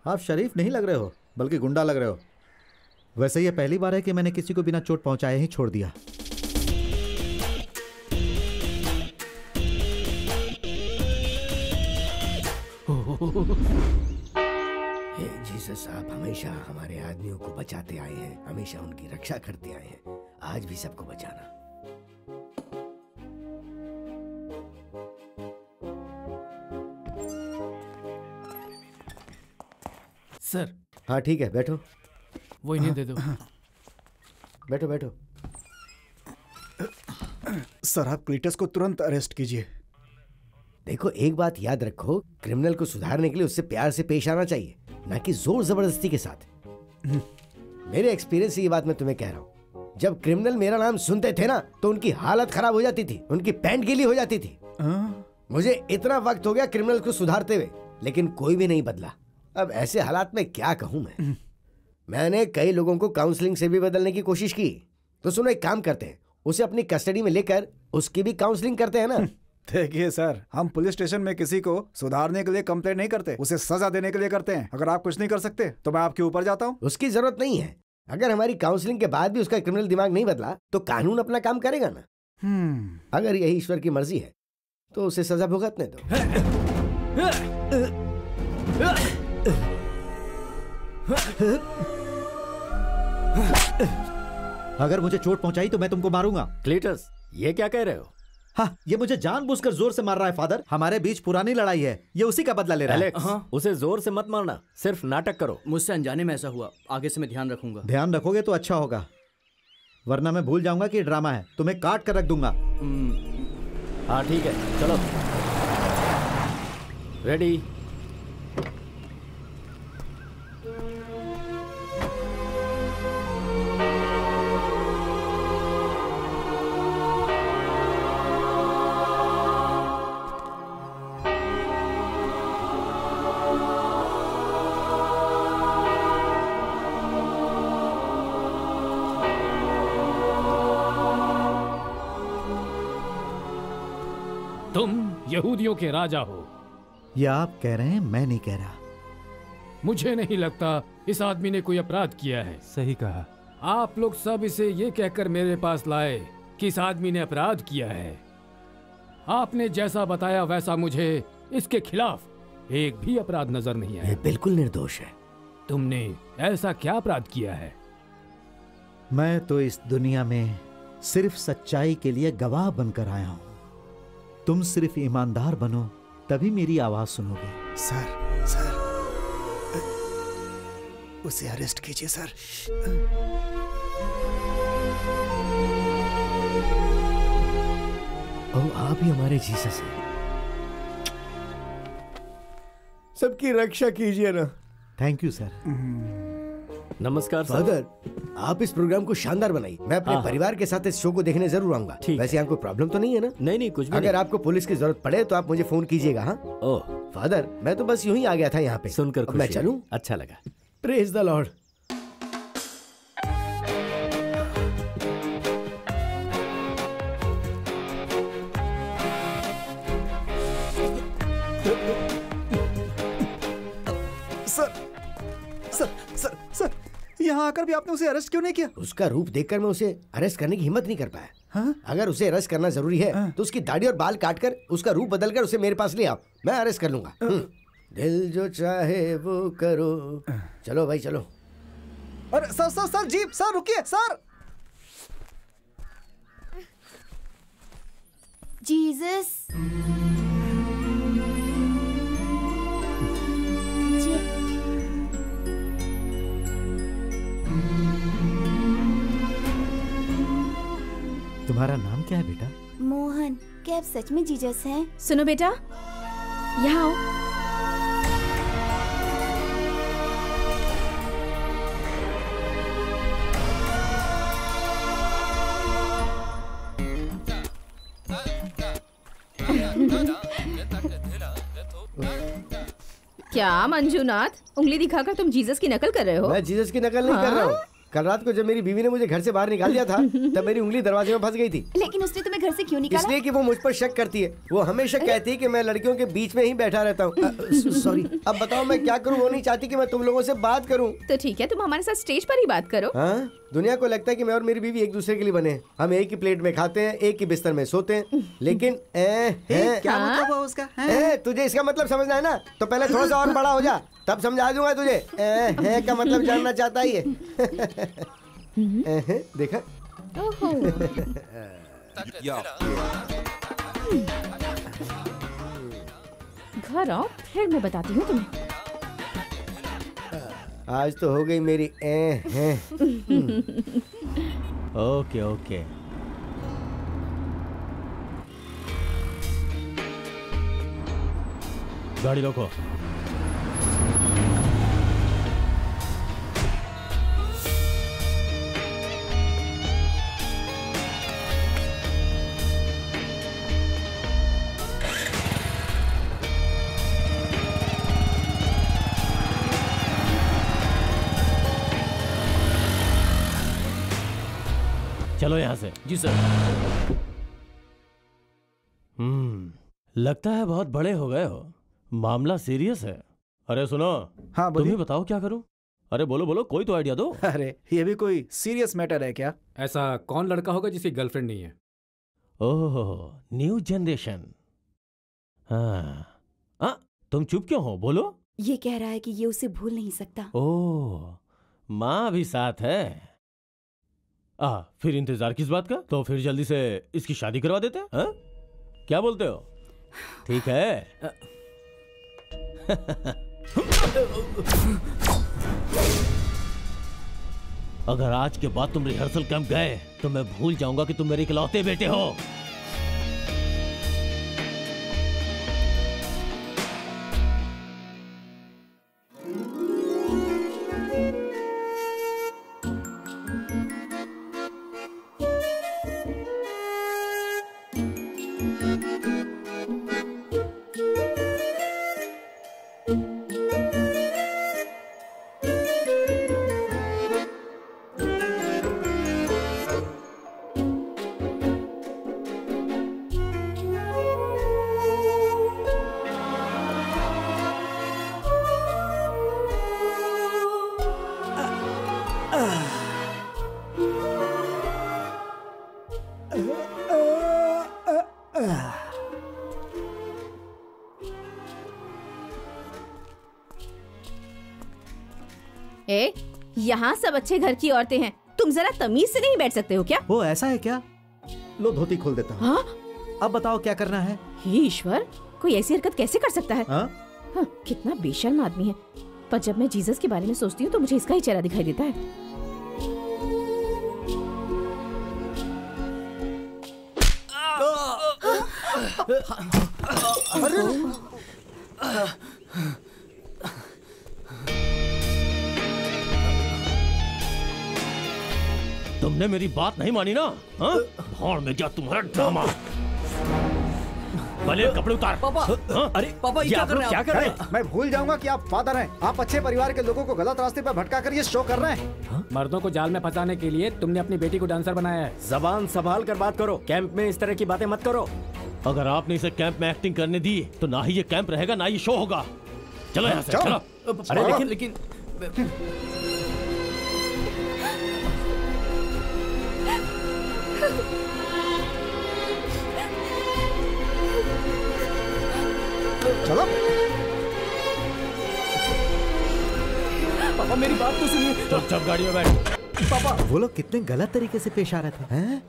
आप शरीफ नहीं लग रहे हो बल्कि गुंडा लग रहे हो। वैसे ये पहली बार है कि मैंने किसी को बिना चोट पहुंचाए ही छोड़ दिया। जीसस, आप हमेशा हमारे आदमियों को बचाते आए हैं, हमेशा उनकी रक्षा करते आए हैं। आज भी सबको बचाना। सर। हाँ ठीक है, बैठो। वो इन्हें दे दो। बैठो बैठो। सर, आप क्लीटस को तुरंत अरेस्ट कीजिए। देखो, एक बात याद रखो, क्रिमिनल को सुधारने के लिए उससे प्यार से पेश आना चाहिए, ना कि जोर जबरदस्ती के साथ। मेरे एक्सपीरियंस से ये बात मैं तुम्हें कह रहा हूँ। जब क्रिमिनल मेरा नाम सुनते थे ना तो उनकी हालत खराब हो जाती थी, उनकी पैंट गीली हो जाती थी। मुझे इतना वक्त हो गया क्रिमिनल को सुधारते हुए, लेकिन कोई भी नहीं बदला। अब ऐसे हालात में क्या कहूँ मैं। मैंने कई लोगों को काउंसलिंग से भी बदलने की कोशिश की। तो सुनो, एक काम करते हैं, उसे अपनी कस्टडी में लेकर उसकी भी काउंसलिंग करते हैं ना। देखिए सर, हम पुलिस स्टेशन में किसी को सुधारने के लिए कंप्लेंट नहीं करते, उसे सजा देने के लिए करते हैं। अगर आप कुछ नहीं कर सकते तो मैं आपके ऊपर जाता हूँ। उसकी जरूरत नहीं है। अगर हमारी काउंसलिंग के बाद भी उसका क्रिमिनल दिमाग नहीं बदला तो कानून अपना काम करेगा ना। अगर यही ईश्वर की मर्जी है तो उसे सजा भुगतने दो। अगर मुझे चोट पहुंचाई तो मैं तुमको मारूंगा। क्लीटस, ये क्या कह रहे हो? हाँ, ये मुझे जानबूझकर जोर से मार रहा है फादर। हमारे बीच पुरानी लड़ाई है, ये उसी का बदला ले रहा है। उसे जोर से मत मारना, सिर्फ नाटक करो। मुझसे अनजाने में ऐसा हुआ, आगे से मैं ध्यान रखूंगा। ध्यान रखोगे तो अच्छा होगा, वरना मैं भूल जाऊंगा कि ये ड्रामा है, तुम्हें काट कर रख दूंगा। हाँ ठीक है, चलो। रेडी। तुम यहूदियों के राजा हो। ये आप कह रहे हैं, मैं नहीं कह रहा। मुझे नहीं लगता इस आदमी ने कोई अपराध किया है। सही कहा। आप लोग सब इसे ये कहकर मेरे पास लाए कि इस आदमी ने अपराध किया है। आपने जैसा बताया वैसा मुझे इसके खिलाफ एक भी अपराध नजर नहीं आया। ये बिल्कुल निर्दोष है। तुमने ऐसा क्या अपराध किया है? मैं तो इस दुनिया में सिर्फ सच्चाई के लिए गवाह बनकर आया हूं। तुम सिर्फ ईमानदार बनो तभी मेरी आवाज सुनोगे। सर उसे अरेस्ट कीजिए सर। और आप ही हमारे जीसस हैं। सबकी रक्षा कीजिए ना। Thank you sir. नमस्कार सर। फादर, आप इस प्रोग्राम को शानदार बनाइए। मैं अपने परिवार के साथ इस शो को देखने जरूर आऊंगा। वैसे आपको प्रॉब्लम तो नहीं है ना? नहीं, कुछ भी अगर आपको पुलिस की जरूरत पड़े तो आप मुझे फोन कीजिएगा। हाँ ओह फादर, मैं तो बस यूं ही आ गया था यहाँ पे। सुनकर अब मैं चलूं? अच्छा लगा। Praise the Lord. सर, यहाँ आकर भी आपने उसे अरेस्ट क्यों नहीं किया? उसका रूप देखकर मैं उसे अरेस्ट करने की हिम्मत नहीं कर पाया। हाँ? अगर उसे अरेस्ट करना जरूरी है तो उसकी दाढ़ी और बाल काटकर उसका रूप बदलकर उसे मेरे पास ले आओ, मैं अरेस्ट कर लूंगा। दिल जो चाहे वो करो। चलो भाई चलो। अरे सर जीप सर, रुकिए सर। जीसस, तुम्हारा नाम क्या है बेटा? मोहन। क्या आप सच में जीसस हैं? सुनो बेटा, यहाँ आओ। क्या मंजूनाथ, उंगली दिखाकर तुम जीसस की नकल कर रहे हो? मैं जीसस की नकल नहीं कर रहा हूँ। कल रात को जब मेरी बीवी ने मुझे घर से बाहर निकाल दिया था तब मेरी उंगली दरवाजे में फंस गई थी। लेकिन उसने तुम्हें घर से क्यों निकाला? इसलिए कि वो मुझ पर शक करती है। वो हमेशा कहती है कि मैं लड़कियों के बीच में ही बैठा रहता हूँ। सॉरी। अब बताओ मैं क्या करूँ? वो नहीं चाहती कि मैं तुम लोगों से बात करूँ। तो ठीक है, तुम हमारे साथ स्टेज पर ही बात करो। हाँ, दुनिया को लगता है कि मैं और मेरी बीवी एक दूसरे के लिए बने हैं। हम एक ही प्लेट में खाते हैं, एक ही बिस्तर में सोते हैं। लेकिन क्या मतलब हुआ उसका? तुझे इसका मतलब समझना है ना? तो पहले थोड़ा सा और बड़ा हो जा, तब समझा दूंगा तुझे। का मतलब जानना चाहता है ये। देखा? घर आओ, फिर मैं बताती हूँ तुम्हें। आज तो हो गई मेरी ओके ओके। गाड़ी रोको। चलो यहाँ से। जी सर। लगता है बहुत बड़े हो गए हो। मामला सीरियस है। अरे सुनो। हाँ तुम ही बताओ क्या करूं? अरे बोलो बोलो, कोई तो आइडिया दो। अरे ये भी कोई सीरियस मैटर है क्या? ऐसा कौन लड़का होगा जिसकी गर्लफ्रेंड नहीं है? ओह, न्यू जनरेशन। हाँ, तुम चुप क्यों हो? बोलो। ये कह रहा है कि ये उसे भूल नहीं सकता। ओह, माँ भी साथ है। फिर इंतजार किस बात का? तो फिर जल्दी से इसकी शादी करवा देते हैं? क्या बोलते हो? ठीक है। अगर आज के बाद तुम रिहर्सल कैंप गए तो मैं भूल जाऊंगा कि तुम मेरे इकलौते बेटे हो। यहाँ सब अच्छे घर की औरतें हैं, तुम जरा तमीज से नहीं बैठ सकते हो क्या? वो ऐसा है क्या? लो धोती खोल देता हूँ। अब बताओ क्या करना है? हे ईश्वर, कोई ऐसी हरकत कैसे कर सकता है? हाँ, कितना बेशर्म आदमी है। पर जब मैं जीसस के बारे में सोचती हूँ तो मुझे इसका ही चेहरा दिखाई देता है। तुमने मेरी बात नहीं मानी ना? हाँ? भाड़ में क्या तुम्हारा ड्रामा? भले कपड़े उतार। पापा, अरे पापा ये क्या कर रहे हैं? मैं भूल जाऊंगा कि आप फादर हैं। आप अच्छे परिवार के लोगों को गलत रास्ते पर भटका कर ये शो कर रहे हैं। मर्दों को जाल में फंसाने के लिए तुमने अपनी बेटी को डांसर बनाया है। जबान संभाल कर बात करो। कैंप में इस तरह की बातें मत करो। अगर आपने इसे कैंप में एक्टिंग करने दी तो ना ही ये कैंप रहेगा ना ये शो होगा। चलो यहाँ से चलो। अरे लेकिन चलो पापा मेरी बात तो सुनिए। चुपचाप गाड़ी में बैठ। पापा वो लोग कितने गलत तरीके से पेश आ रहे थे हैं?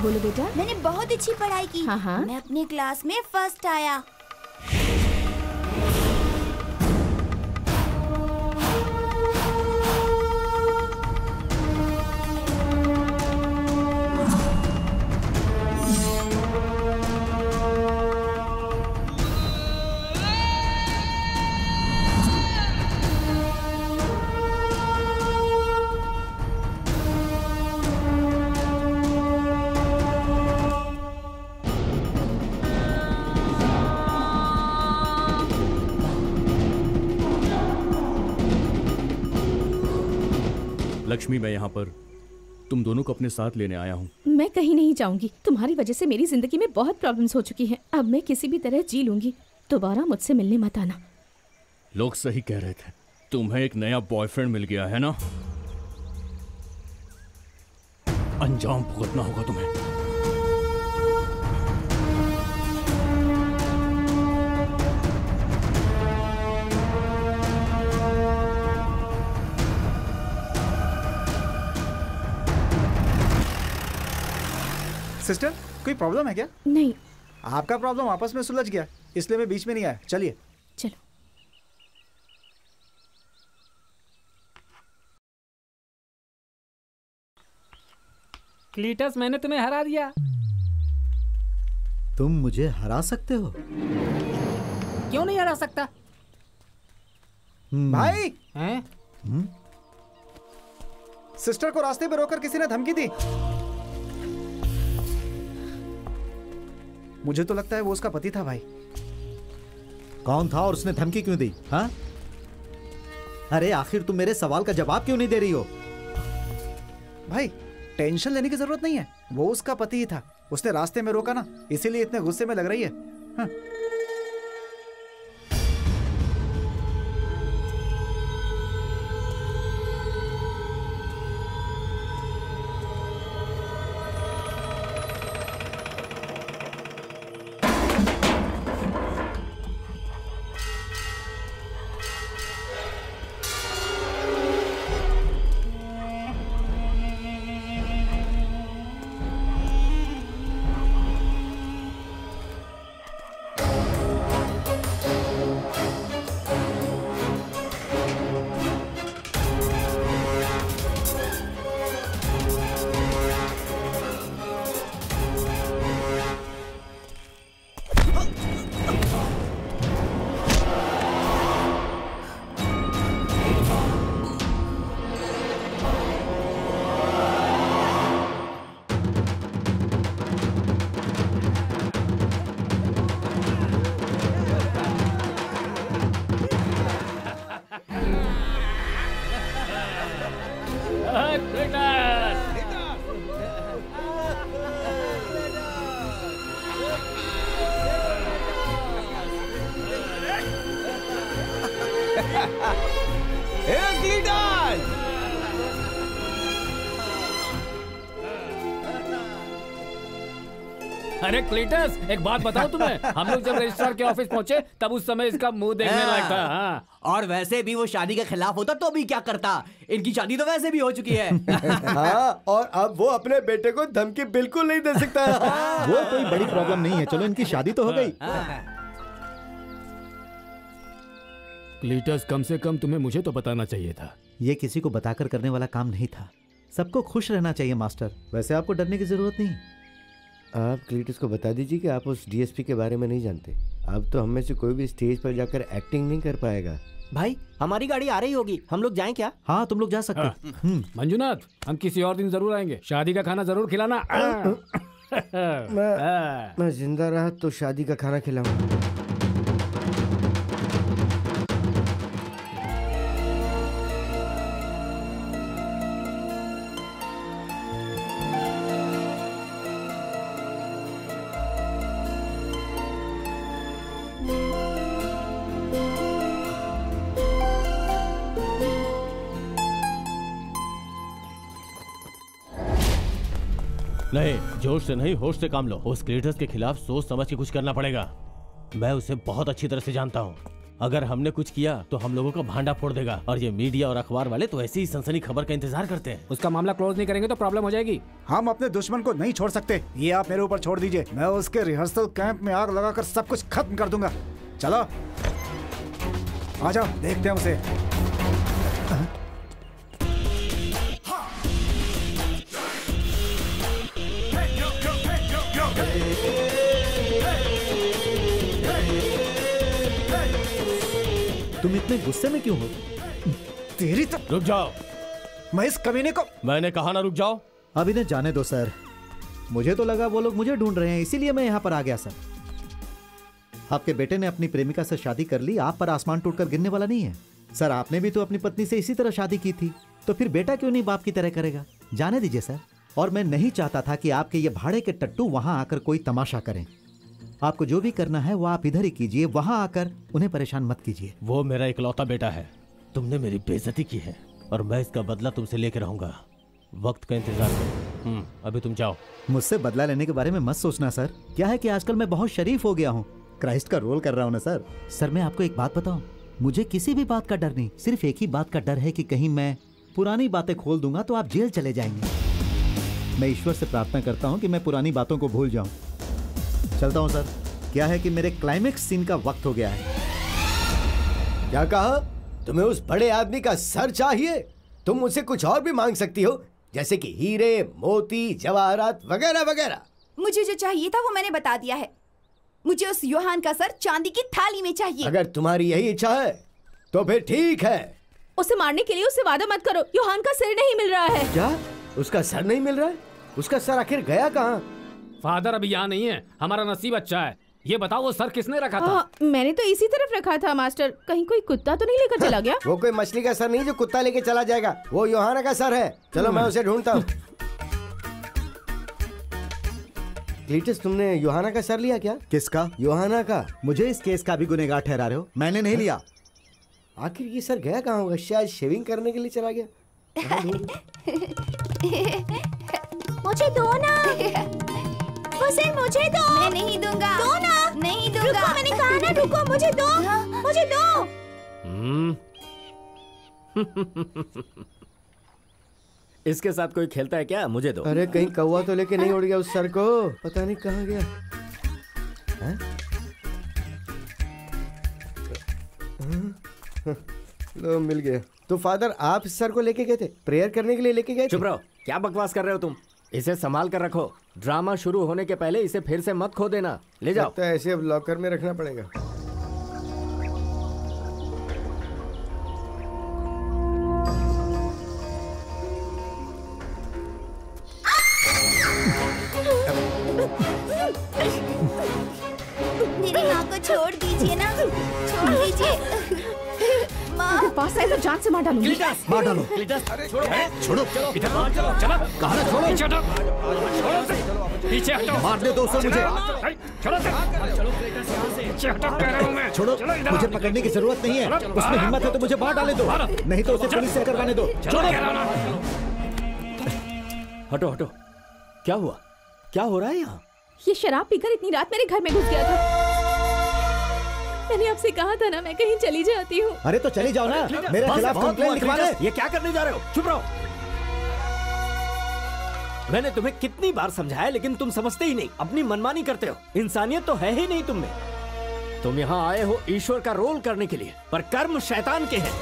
बोलो बेटा। मैंने बहुत अच्छी पढ़ाई की। हाँ। मैं अपनी क्लास में फर्स्ट आया। लक्ष्मी, मैं यहाँ पर तुम दोनों को अपने साथ लेने आया हूँ। मैं कहीं नहीं जाऊंगी। तुम्हारी वजह से मेरी जिंदगी में बहुत प्रॉब्लम्स हो चुकी हैं। अब मैं किसी भी तरह जी लूंगी। दोबारा मुझसे मिलने मत आना। लोग सही कह रहे थे, तुम्हें एक नया बॉयफ्रेंड मिल गया है ना? अंजाम भुगतना होगा तुम्हें। सिस्टर, कोई प्रॉब्लम है क्या? नहीं। आपका प्रॉब्लम आपस में सुलझ गया, इसलिए मैं बीच में नहीं आया। चलिए चलो। क्लीटस, मैंने तुम्हें हरा दिया। तुम मुझे हरा सकते हो? क्यों नहीं हरा सकता? भाई हैं? सिस्टर को रास्ते पे रोककर किसी ने धमकी दी। मुझे तो लगता है वो उसका पति था। भाई कौन था और उसने धमकी क्यों दी? हाँ? अरे आखिर तुम मेरे सवाल का जवाब क्यों नहीं दे रही हो? भाई टेंशन लेने की जरूरत नहीं है, वो उसका पति ही था। उसने रास्ते में रोका ना, इसीलिए इतने गुस्से में लग रही है। हाँ। अरे क्लीटस, एक बात बताओ तुम्हें, हम लोग जब रजिस्ट्रार के ऑफिस पहुंचे तब उस समय इसका मुंह देखने लायक था। हाँ। और वैसे भी वो शादी के खिलाफ होता तो भी क्या करता, इनकी शादी तो वैसे भी हो चुकी है। हाँ, और अब वो अपने बेटे को धमकी बिल्कुल नहीं दे सकता। वो कोई बड़ी प्रॉब्लम नहीं है, चलो इनकी शादी तो हो गई। क्लीटस, कम से कम तुम्हें मुझे तो बताना चाहिए था। ये किसी को बताकर करने वाला काम नहीं था। सबको खुश रहना चाहिए मास्टर, वैसे आपको डरने की जरूरत नहीं। आप क्लीटस को बता दीजिए कि आप उस डीएसपी के बारे में नहीं जानते। अब तो हम में से कोई भी स्टेज पर जाकर एक्टिंग नहीं कर पाएगा। भाई हमारी गाड़ी आ रही होगी, हम लोग जाएं क्या? हाँ तुम लोग जा सकते। मंजुनाथ, हम किसी और दिन जरूर आएंगे, शादी का खाना जरूर खिलाना। मैं जिंदा रहा तो शादी का खाना खिलाऊंगा। नहीं, जोश से नहीं होश से काम लो। उस क्लीटस के खिलाफ सोच समझ के कुछ करना पड़ेगा। मैं उसे बहुत अच्छी तरह से जानता हूँ। अगर हमने कुछ किया तो हम लोगों का भांडा फोड़ देगा, और ये मीडिया और अखबार वाले तो ऐसी ही सनसनी खबर का इंतजार करते हैं। उसका मामला क्लोज नहीं करेंगे तो प्रॉब्लम हो जाएगी। हम अपने दुश्मन को नहीं छोड़ सकते, ये आप मेरे ऊपर छोड़ दीजिए। मैं उसके रिहर्सल कैंप में आग लगाकर सब कुछ खत्म कर दूंगा। चलो आ जाओ, देखते हैं उसे। तुम इतने गुस्से में क्यों हो? तेरी तो। रुक जाओ, मैं इस कमीने को। मैंने कहा ना रुक जाओ। अब इन्हें जाने दो सर, मुझे तो लगा वो लोग मुझे ढूंढ रहे हैं, इसीलिए मैं यहाँ पर आ गया सर। आपके बेटे ने अपनी प्रेमिका से शादी कर ली, आप पर आसमान टूटकर गिरने वाला नहीं है सर। आपने भी तो अपनी पत्नी से इसी तरह शादी की थी, तो फिर बेटा क्यों नहीं बाप की तरह करेगा? जाने दीजिए सर। और मैं नहीं चाहता था कि आपके ये भाड़े के टट्टू वहां आकर कोई तमाशा करें। आपको जो भी करना है वो आप इधर ही कीजिए, वहां आकर उन्हें परेशान मत कीजिए। वो मेरा इकलौता बेटा है, तुमने मेरी बेइज्जती की है और मैं इसका बदला तुमसे लेकर रहूंगा। वक्त का इंतजार करो। अभी तुम जाओ। मुझसे बदला लेने के बारे में मत सोचना सर। क्या है कि आजकल मैं बहुत शरीफ हो गया हूँ, क्राइस्ट का रोल कर रहा हूँ ना सर। सर मैं आपको एक बात बताऊं, मुझे किसी भी बात का डर नहीं, सिर्फ एक ही बात का डर है कि कहीं मैं पुरानी बातें खोल दूंगा तो आप जेल चले जाएंगे। मैं ईश्वर से प्रार्थना करता हूँ कि मैं पुरानी बातों को भूल जाऊं। चलता हूँ सर। क्या है कि मेरे क्लाइमेक्स सीन का वक्त हो गया है। क्या कहा? तुम्हें उस बड़े आदमी का सर चाहिए? तुम मुझसे कुछ और भी मांग सकती हो, जैसे कि हीरे, मोती, जवाहरात वगैरह वगैरह। मुझे जो चाहिए था वो मैंने बता दिया है। मुझे उस योहान का सर चांदी की थाली में चाहिए। अगर तुम्हारी यही इच्छा है तो फिर ठीक है। उसे मारने के लिए उससे वादा मत करो। योहान का सिर नहीं मिल रहा है। क्या? उसका सर नहीं मिल रहा है? उसका सर आखिर गया कहाँ? फादर अभी यहाँ नहीं है, हमारा नसीब अच्छा है। ये बताओ वो सर किसने रखा था? मैंने तो इसी तरफ रखा था मास्टर। कहीं कोई कुत्ता तो नहीं लेकर चला गया? वो कोई मछली का सर नहीं जो कुत्ता लेके चला जाएगा, वो योहाना का सर है। चलो मैं उसे ढूंढता हूँ। क्लीटस, तुमने योहाना का सर लिया क्या? किसका? योहाना का। मुझे इस केस का भी गुनहगार ठहरा रहे हो? मैंने नहीं लिया। आखिर ये सर गया कहाँ होगा? शायद शेविंग करने के लिए चला गया। मुझे दो ना। वो सर मुझे दो। मैं नहीं दूंगा। दो ना। नहीं दूंगा। रुको, मैंने कहा ना रुको, मुझे दो। मुझे दो। इसके साथ कोई खेलता है क्या? मुझे दो। अरे कहीं कौवा तो लेके नहीं उड़ गया उस सर को? पता नहीं कहाँ गया। लो मिल गया। तो फादर आप इस सर को लेके गए थे? प्रेयर करने के लिए लेके गए थे? चुप रहो, क्या बकवास कर रहे हो तुम? इसे संभाल कर रखो, ड्रामा शुरू होने के पहले इसे फिर से मत खो देना। ले जाओ। लगता है ऐसे अब लॉकर में रखना पड़ेगा। मेरी माँ को छोड़ दीजिए ना, छोड़ दीजिए। माँ पास आए तो जान से मार डालूंगी। मार डालो। छोड़ो। इधर मार चलो। चला कहाँ? छोड़ो। पीछे हटो। पीछे हटो। मारने दो उसे मुझे। छोड़ो। पीछे हटो कह रहा हूँ मैं। छोड़ो, मुझे पकड़ने की जरूरत नहीं है। उसमें हिम्मत है तो मुझे मार डाले दो, नहीं तो उसे पुलिस से करवाने दो। छोड़ो। हटो हटो। क्या हुआ? क्या हो रहा है यहाँ? ये शराब पीकर इतनी रात मेरे घर में घुस गया था। मैंने आपसे कहा था ना मैं कहीं चली जाती हूँ। अरे तो चली जाओ ना, मेरे खिलाफ कंप्लेंट लिखवा ले। ये क्या करने जा रहे हो? चुप रहो। मैंने तुम्हें कितनी बार समझाया लेकिन तुम समझते ही नहीं, अपनी मनमानी करते हो। इंसानियत तो है ही नहीं तुम में। तुम यहाँ आए हो ईश्वर का रोल करने के लिए, पर कर्म शैतान के हैं।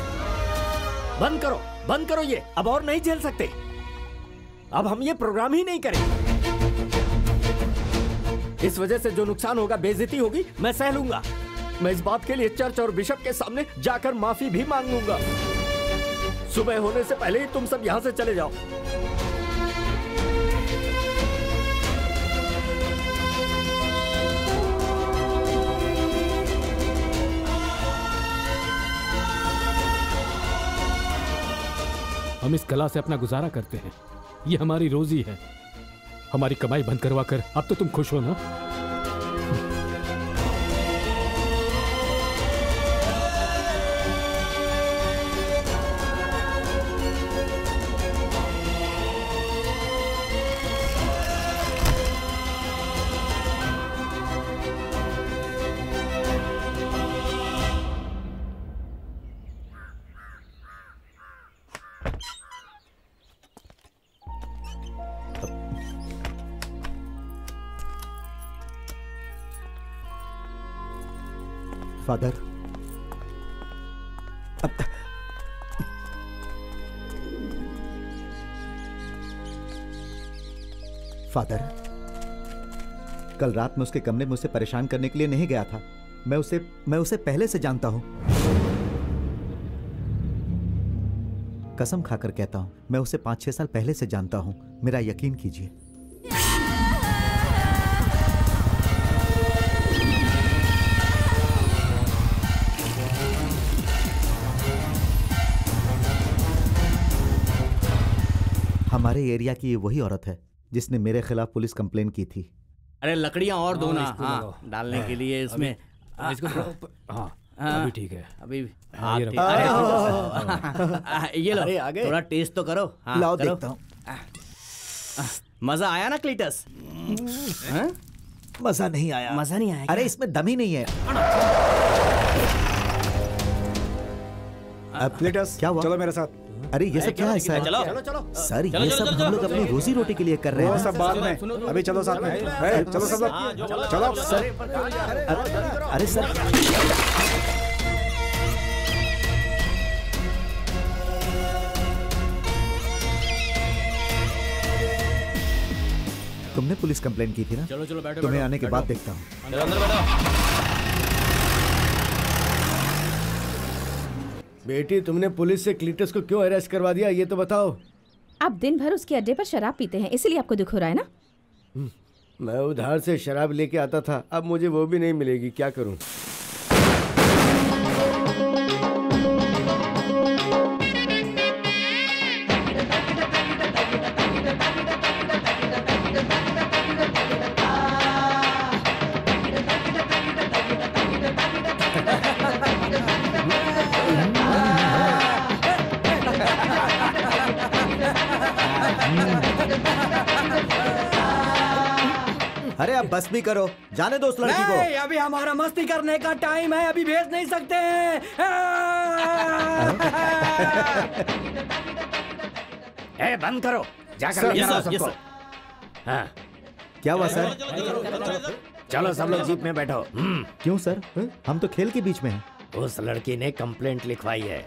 बंद करो ये, अब और नहीं झेल सकते। अब हम ये प्रोग्राम ही नहीं करेंगे। इस वजह से जो नुकसान होगा, बेइज्जती होगी, मैं सह लूंगा। मैं इस बात के लिए चर्च और बिशप के सामने जाकर माफी भी मांग लूंगा। सुबह होने से पहले ही तुम सब यहाँ से चले जाओ। हम इस कला से अपना गुजारा करते हैं, ये हमारी रोजी है। हमारी कमाई बंद करवा कर अब तो तुम खुश हो ना? फादर, फादर, कल रात में उसके कमरे में उसे परेशान करने के लिए नहीं गया था। मैं उसे पहले से जानता हूं। कसम खाकर कहता हूं, मैं उसे 5-6 साल पहले से जानता हूं। मेरा यकीन कीजिए। हमारे एरिया की ये वही औरत है जिसने मेरे खिलाफ पुलिस कंप्लेन की थी। अरे लकड़ियां और दो ना, हाँ, डालने के लिए इसमें। इसको अभी ठीक है। अभी ये लो, थोड़ा टेस्ट तो करो। लाओ देखता हूँ। मजा आया ना क्लीटस? मजा नहीं आया। मजा नहीं आया? अरे इसमें दम ही नहीं है। क्लीटस, क्या हुआ? चलो मेरे साथ। अरे ये सब क्या है सर? सर ये सब हम लोग अपनी रोजी रोटी के लिए कर रहे हैं। वो सब बाद में, अभी चलो साथ में। चलो सब लोग, चलो सर। अरे सर, तुमने पुलिस कंप्लेन की थी ना? चलो बैठो। तुम्हें आने के बाद देखता हूँ। अंदर बैठो। बेटी, तुमने पुलिस से क्लीटस को क्यों अरेस्ट करवा दिया, ये तो बताओ। आप दिन भर उसके अड्डे पर शराब पीते हैं, इसलिए आपको दुख हो रहा है ना? मैं उधार से शराब लेके आता था, अब मुझे वो भी नहीं मिलेगी, क्या करूं? अरे अब बस भी करो, जाने दो उस लड़की को। नहीं, अभी हमारा मस्ती करने का टाइम है, अभी भेज नहीं सकते हैं। बंद करो, जाकर लेकर आओ सबको। हाँ, क्या हुआ सर? चलो सब लोग जीप में बैठो। क्यों सर? हम तो खेल के बीच में हैं। उस लड़की ने कंप्लेंट लिखवाई है।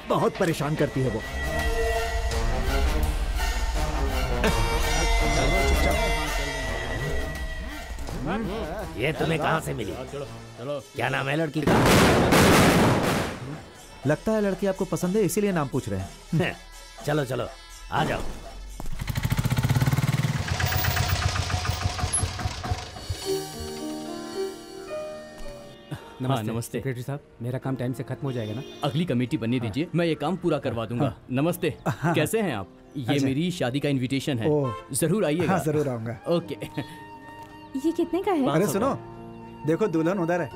बहुत परेशान करती है वो। ये तुम्हें कहाँ से मिली? क्या नाम है लड़की का? लगता है लड़की आपको पसंद है, इसीलिए नाम पूछ रहे हैं। चलो चलो आ जाओ। नमस्ते सेक्रेटरी साहब, मेरा काम टाइम से खत्म हो जाएगा ना? अगली कमेटी बनने दीजिए, मैं ये काम पूरा करवा दूंगा। नमस्ते, कैसे हैं आप? ये मेरी शादी का इनविटेशन है, जरूर आइएगा। हाँ, जरूर आऊंगा। ओके। ये कितने का है? अरे सुनो, देखो दुल्हन उधर है।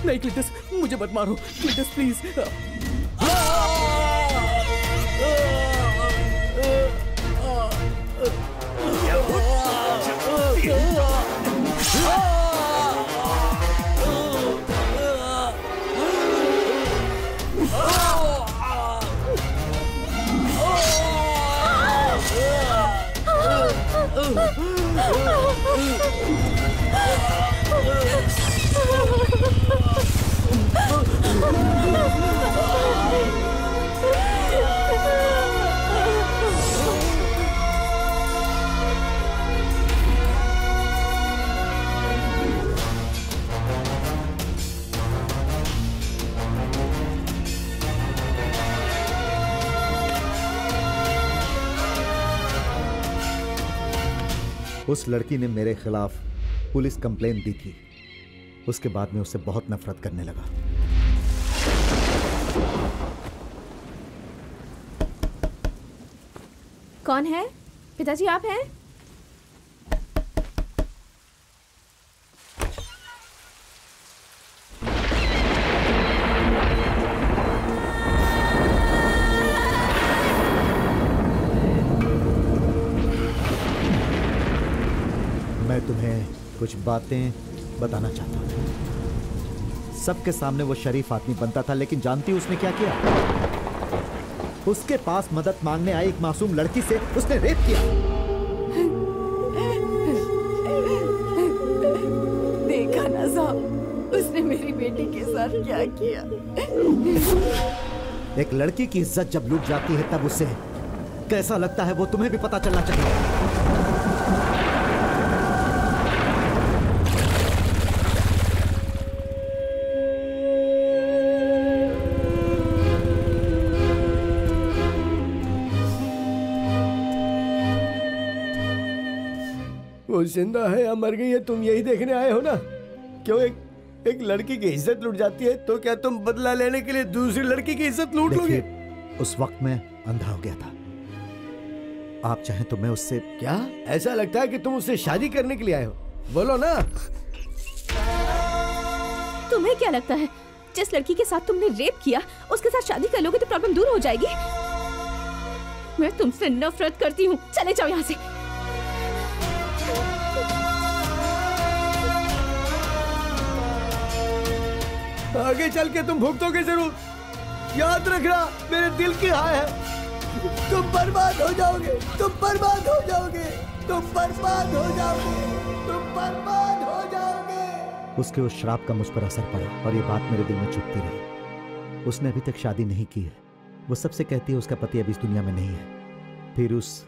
नहीं क्लिटस, मुझे मत मारो क्लिटस प्लीज। उस लड़की ने मेरे खिलाफ पुलिस कंप्लेंट दी थी। उसके बाद मैं उससे बहुत नफरत करने लगा। कौन है? पिताजी आप हैं? मैं तुम्हें कुछ बातें बताना चाहता हूँ। सबके सामने वो शरीफ आदमी बनता था, लेकिन जानती उसने क्या किया? उसके पास मदद मांगने आई एक मासूम लड़की से उसने रेप किया। देखा ना साहब, उसने मेरी बेटी के साथ क्या किया। एक लड़की की इज्जत जब लूट जाती है तब उसे कैसा लगता है वो तुम्हें भी पता चलना चाहिए। वो जिंदा है या मर गई है तुम यही देखने आए हो ना? क्यों एक लड़की की इज्जत लूट जाती है तो क्या तुम बदला लेने के लिए दूसरी लड़की की इज्जत लूट लोगे? उस वक्त मैं अंधा हो गया था। आप चाहें तो मैं उससे। क्या ऐसा लगता है कि तुम उससे शादी करने के लिए आए हो? बोलो ना। तुम्हें क्या लगता है जिस लड़की के साथ तुमने रेप किया उसके साथ शादी कर लोगे तो प्रॉब्लम दूर हो जाएगी? मैं तुमसे नफरत करती हूँ, चले जाओ यहाँ से। आगे चल के तुम भुगतोगे जरूर। याद रखना, मेरे दिल की हाय है। तुम बर्बाद हो जाओगे, तुम बर्बाद हो जाओगे, तुम बर्बाद हो जाओगे, तुम बर्बाद हो जाओगे। उसके उस श्राप का मुझ पर असर पड़ा और ये बात मेरे दिल में चुभती रही। उसने अभी तक शादी नहीं की है। वो सबसे कहती है उसका पति अभी इस दुनिया में नहीं है। फिर उस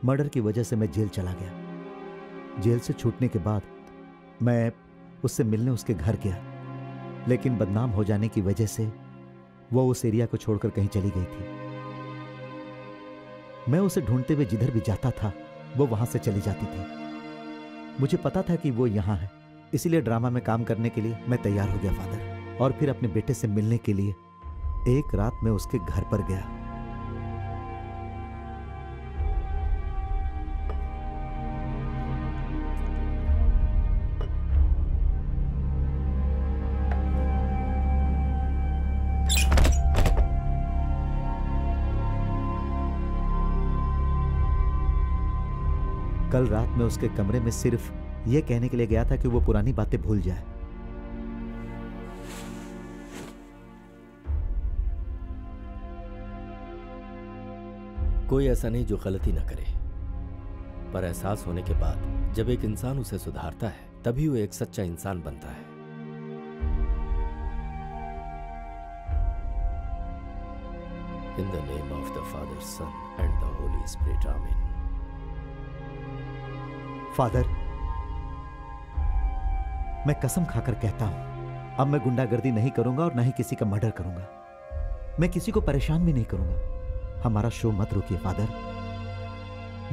मर्डर की वजह से मैं जेल चला गया। जेल से छूटने के बाद मैं उससे मिलने उसके घर गया, लेकिन बदनाम हो जाने की वजह से वो उस एरिया को छोड़कर कहीं चली गई थी। मैं उसे ढूंढते हुए जिधर भी जाता था वो वहां से चली जाती थी। मुझे पता था कि वो यहां है, इसीलिए ड्रामा में काम करने के लिए मैं तैयार हो गया फादर। और फिर अपने बेटे से मिलने के लिए एक रात मैं उसके घर पर गया। कल रात में उसके कमरे में सिर्फ यह कहने के लिए गया था कि वो पुरानी बातें भूल जाए। कोई ऐसा नहीं जो गलती ना करे, पर एहसास होने के बाद जब एक इंसान उसे सुधारता है तभी वो एक सच्चा इंसान बनता है। In the name of the Father, Son and the Holy Spirit. Amen. Father, मैं कसम खाकर कहता हूं, अब मैं गुंडागर्दी नहीं करूंगा और ना ही किसी का मर्डर करूंगा। मैं किसी को परेशान भी नहीं करूंगा। हमारा शो मत रोकिए फादर।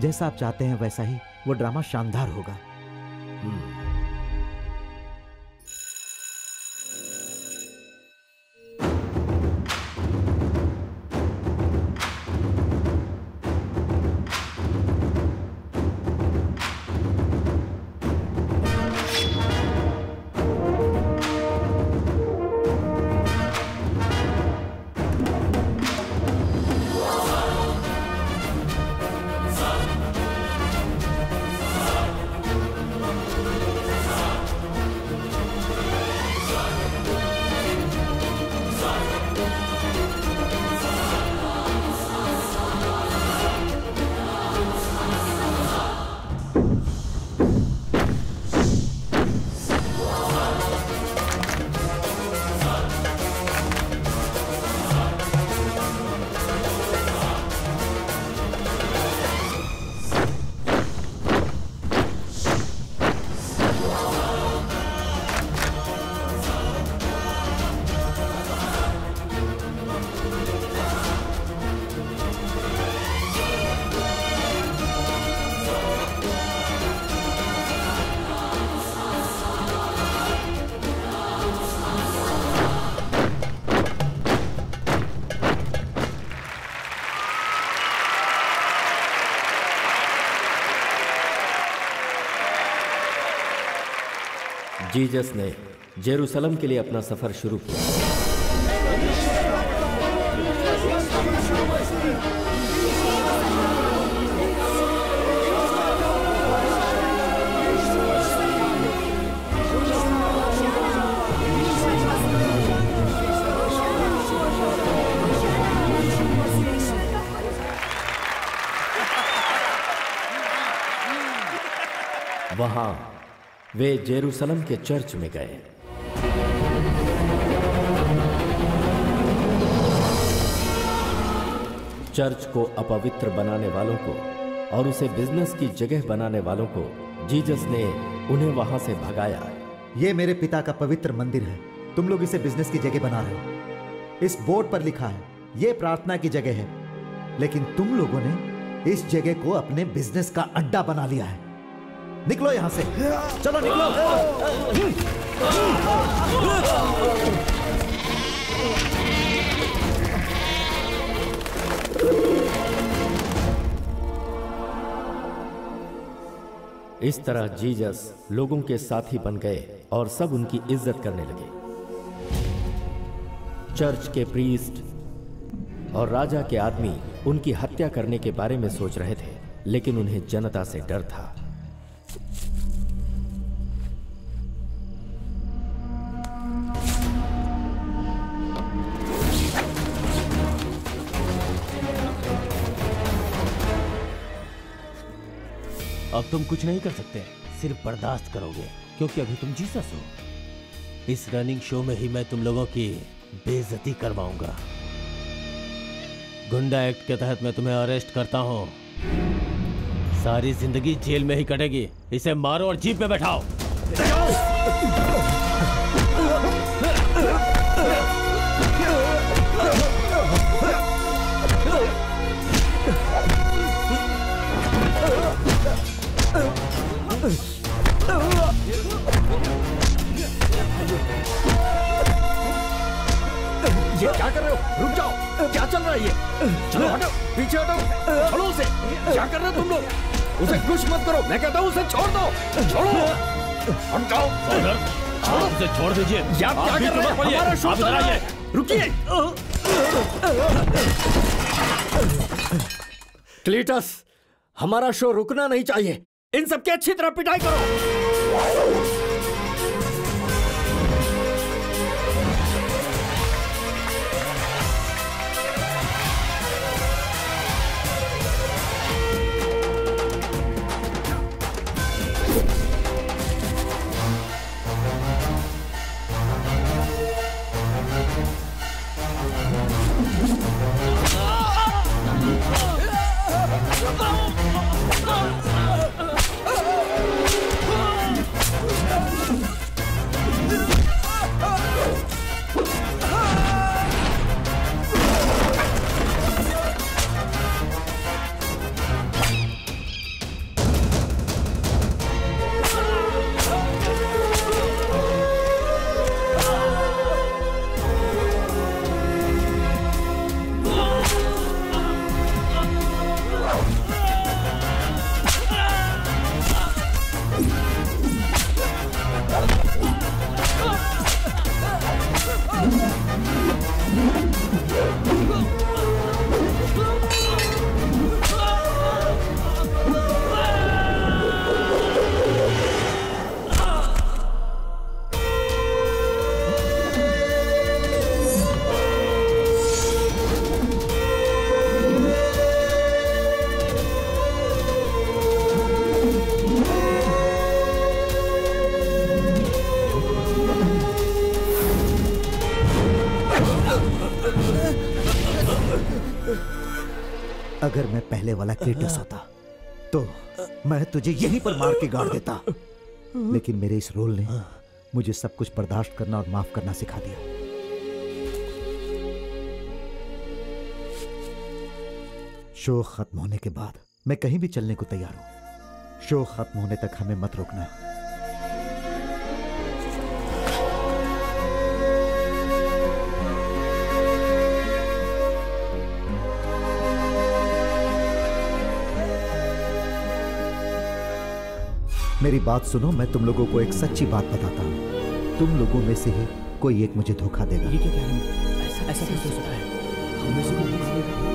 जैसा आप चाहते हैं वैसा ही वो ड्रामा शानदार होगा। जीसस ने जेरूसलम के लिए अपना सफर शुरू किया। वहां वे जेरूसलम के चर्च में गए। चर्च को अपवित्र बनाने वालों को और उसे बिजनेस की जगह बनाने वालों को जीसस ने उन्हें वहां से भगाया। ये मेरे पिता का पवित्र मंदिर है, तुम लोग इसे बिजनेस की जगह बना रहे हो। इस बोर्ड पर लिखा है ये प्रार्थना की जगह है, लेकिन तुम लोगों ने इस जगह को अपने बिजनेस का अड्डा बना लिया है। निकलो यहां से, चलो निकलो। इस तरह जीसस लोगों के साथी बन गए और सब उनकी इज्जत करने लगे। चर्च के प्रीस्ट और राजा के आदमी उनकी हत्या करने के बारे में सोच रहे थे, लेकिन उन्हें जनता से डर था। अब तुम कुछ नहीं कर सकते, सिर्फ बर्दाश्त करोगे, क्योंकि अभी तुम जीसस हो। इस रनिंग शो में ही मैं तुम लोगों की बेइज्जती करवाऊंगा। गुंडा एक्ट के तहत मैं तुम्हें अरेस्ट करता हूं। सारी जिंदगी जेल में ही कटेगी। इसे मारो और जीप में बैठाओ। ये क्या कर रहे हो? रुक जाओ, क्या चल रहा है ये? चलो हटो, पीछे हटो, छोड़ो उसे। क्या कर रहे हो तुम लोग? उसे कुछ मत करो, मैं कहता हूँ उसे छोड़ दो। छोड़ो, हट जाओ। छोड़ो, उसे छोड़ दीजिए। आप क्या कर रहे हैं? हमारा शो चल रहा है। रुकिए। क्लीटस, हमारा शो रुकना नहीं चाहिए। इन सबकी अच्छी तरह पिटाई करो। अगर मैं पहले वाला क्रेटस होता तो मैं तुझे यहीं पर मार के गाड़ देता, लेकिन मेरे इस रोल ने मुझे सब कुछ बर्दाश्त करना और माफ करना सिखा दिया। शो खत्म होने के बाद मैं कहीं भी चलने को तैयार हूं। शो खत्म होने तक हमें मत रोकना। मेरी बात सुनो, मैं तुम लोगों को एक सच्ची बात बताता हूं। तुम लोगों में से ही कोई एक मुझे धोखा देगा। ये क्या कह रहे हैं? ऐसा कैसे हो सकता है? हम में से कोई धोखा देगा?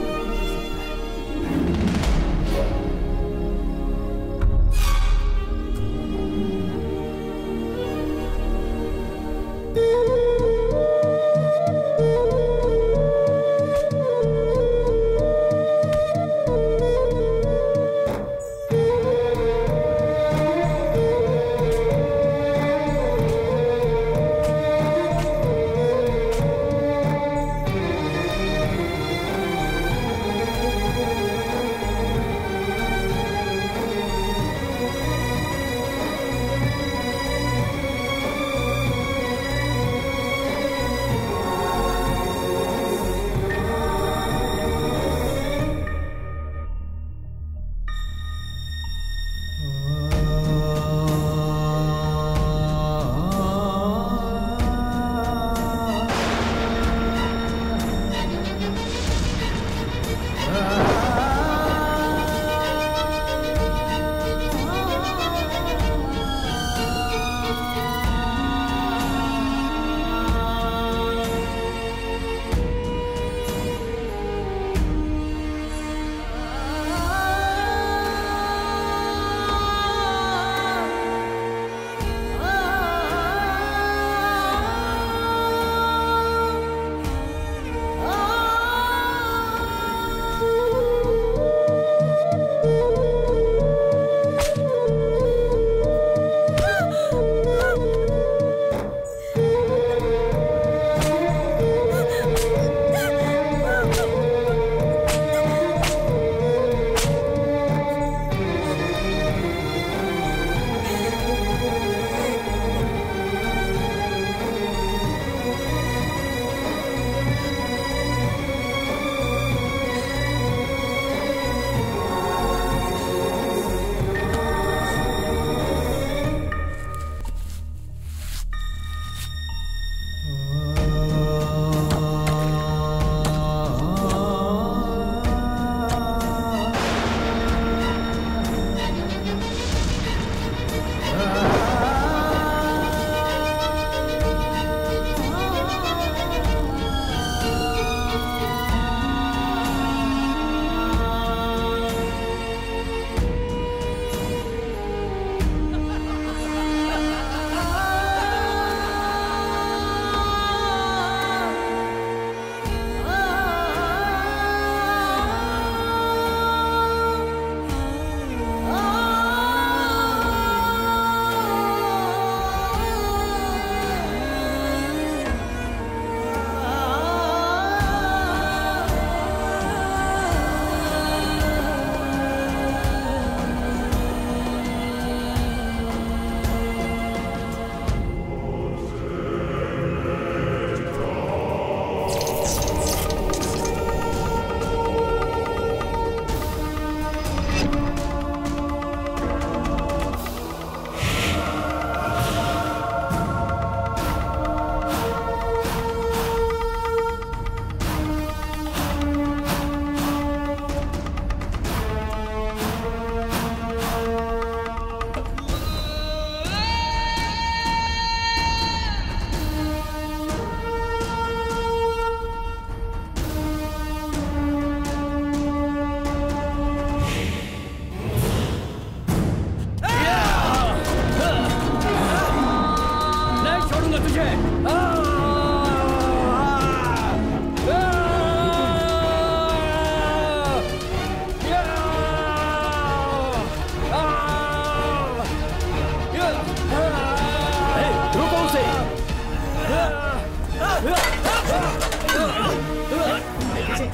पीछे।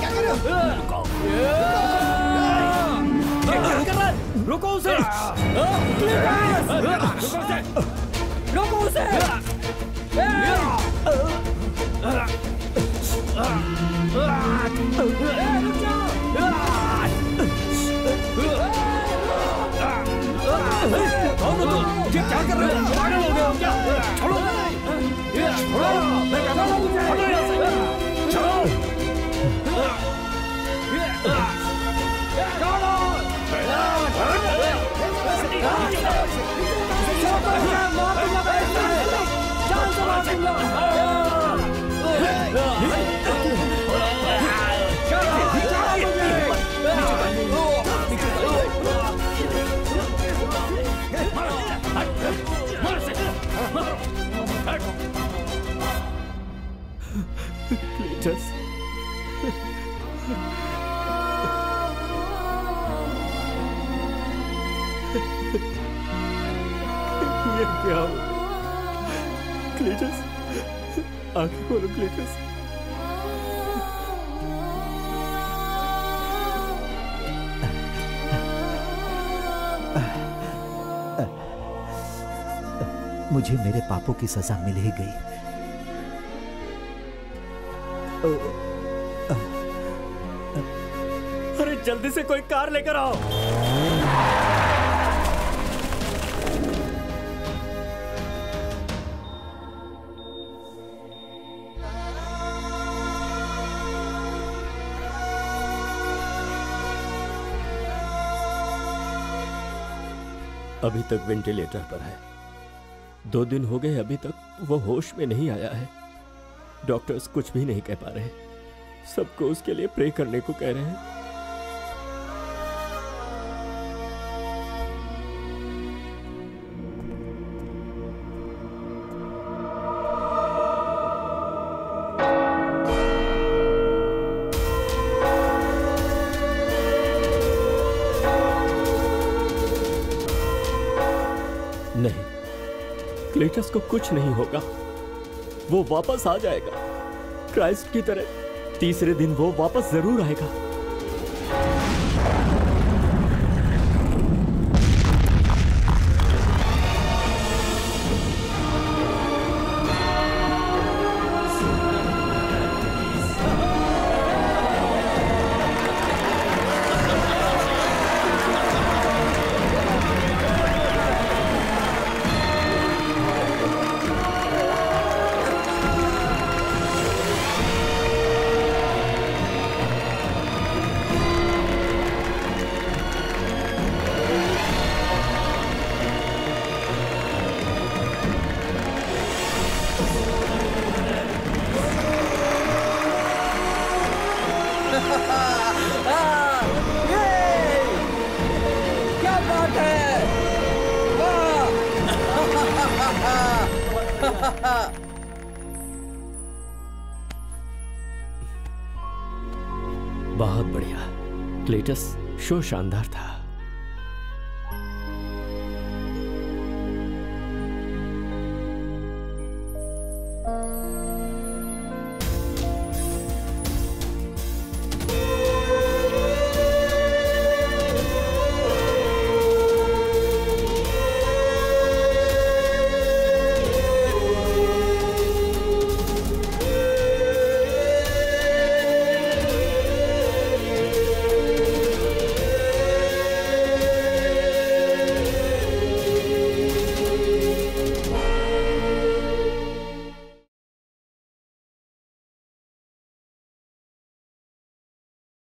क्या कर रहे हो? क्या कर रहा है? रुको उसे! रुको उसे! ये क्या कर रहे हो? पागल हो गए हो क्या? छोड़ो! छोड़ो! मैं कहता हूँ छोड़ो यहाँ से! छोड़ो! क्लीटस, ये क्या हो? क्लीटस, आंखें खोलो क्लीटस। मुझे मेरे पापों की सजा मिल ही गई। अरे जल्दी से कोई कार लेकर आओ। अभी तक वेंटिलेटर पर है। 2 दिन हो गए, अभी तक वो होश में नहीं आया है। डॉक्टर्स कुछ भी नहीं कह पा रहे। सबको उसके लिए प्रे करने को कह रहे हैं। नहीं, क्लीटस को कुछ नहीं होगा। वो वापस आ जाएगा क्राइस्ट की तरह। तीसरे दिन वो वापस जरूर आएगा। क्या बात है? बहुत बढ़िया क्लीटस, शो शानदार था।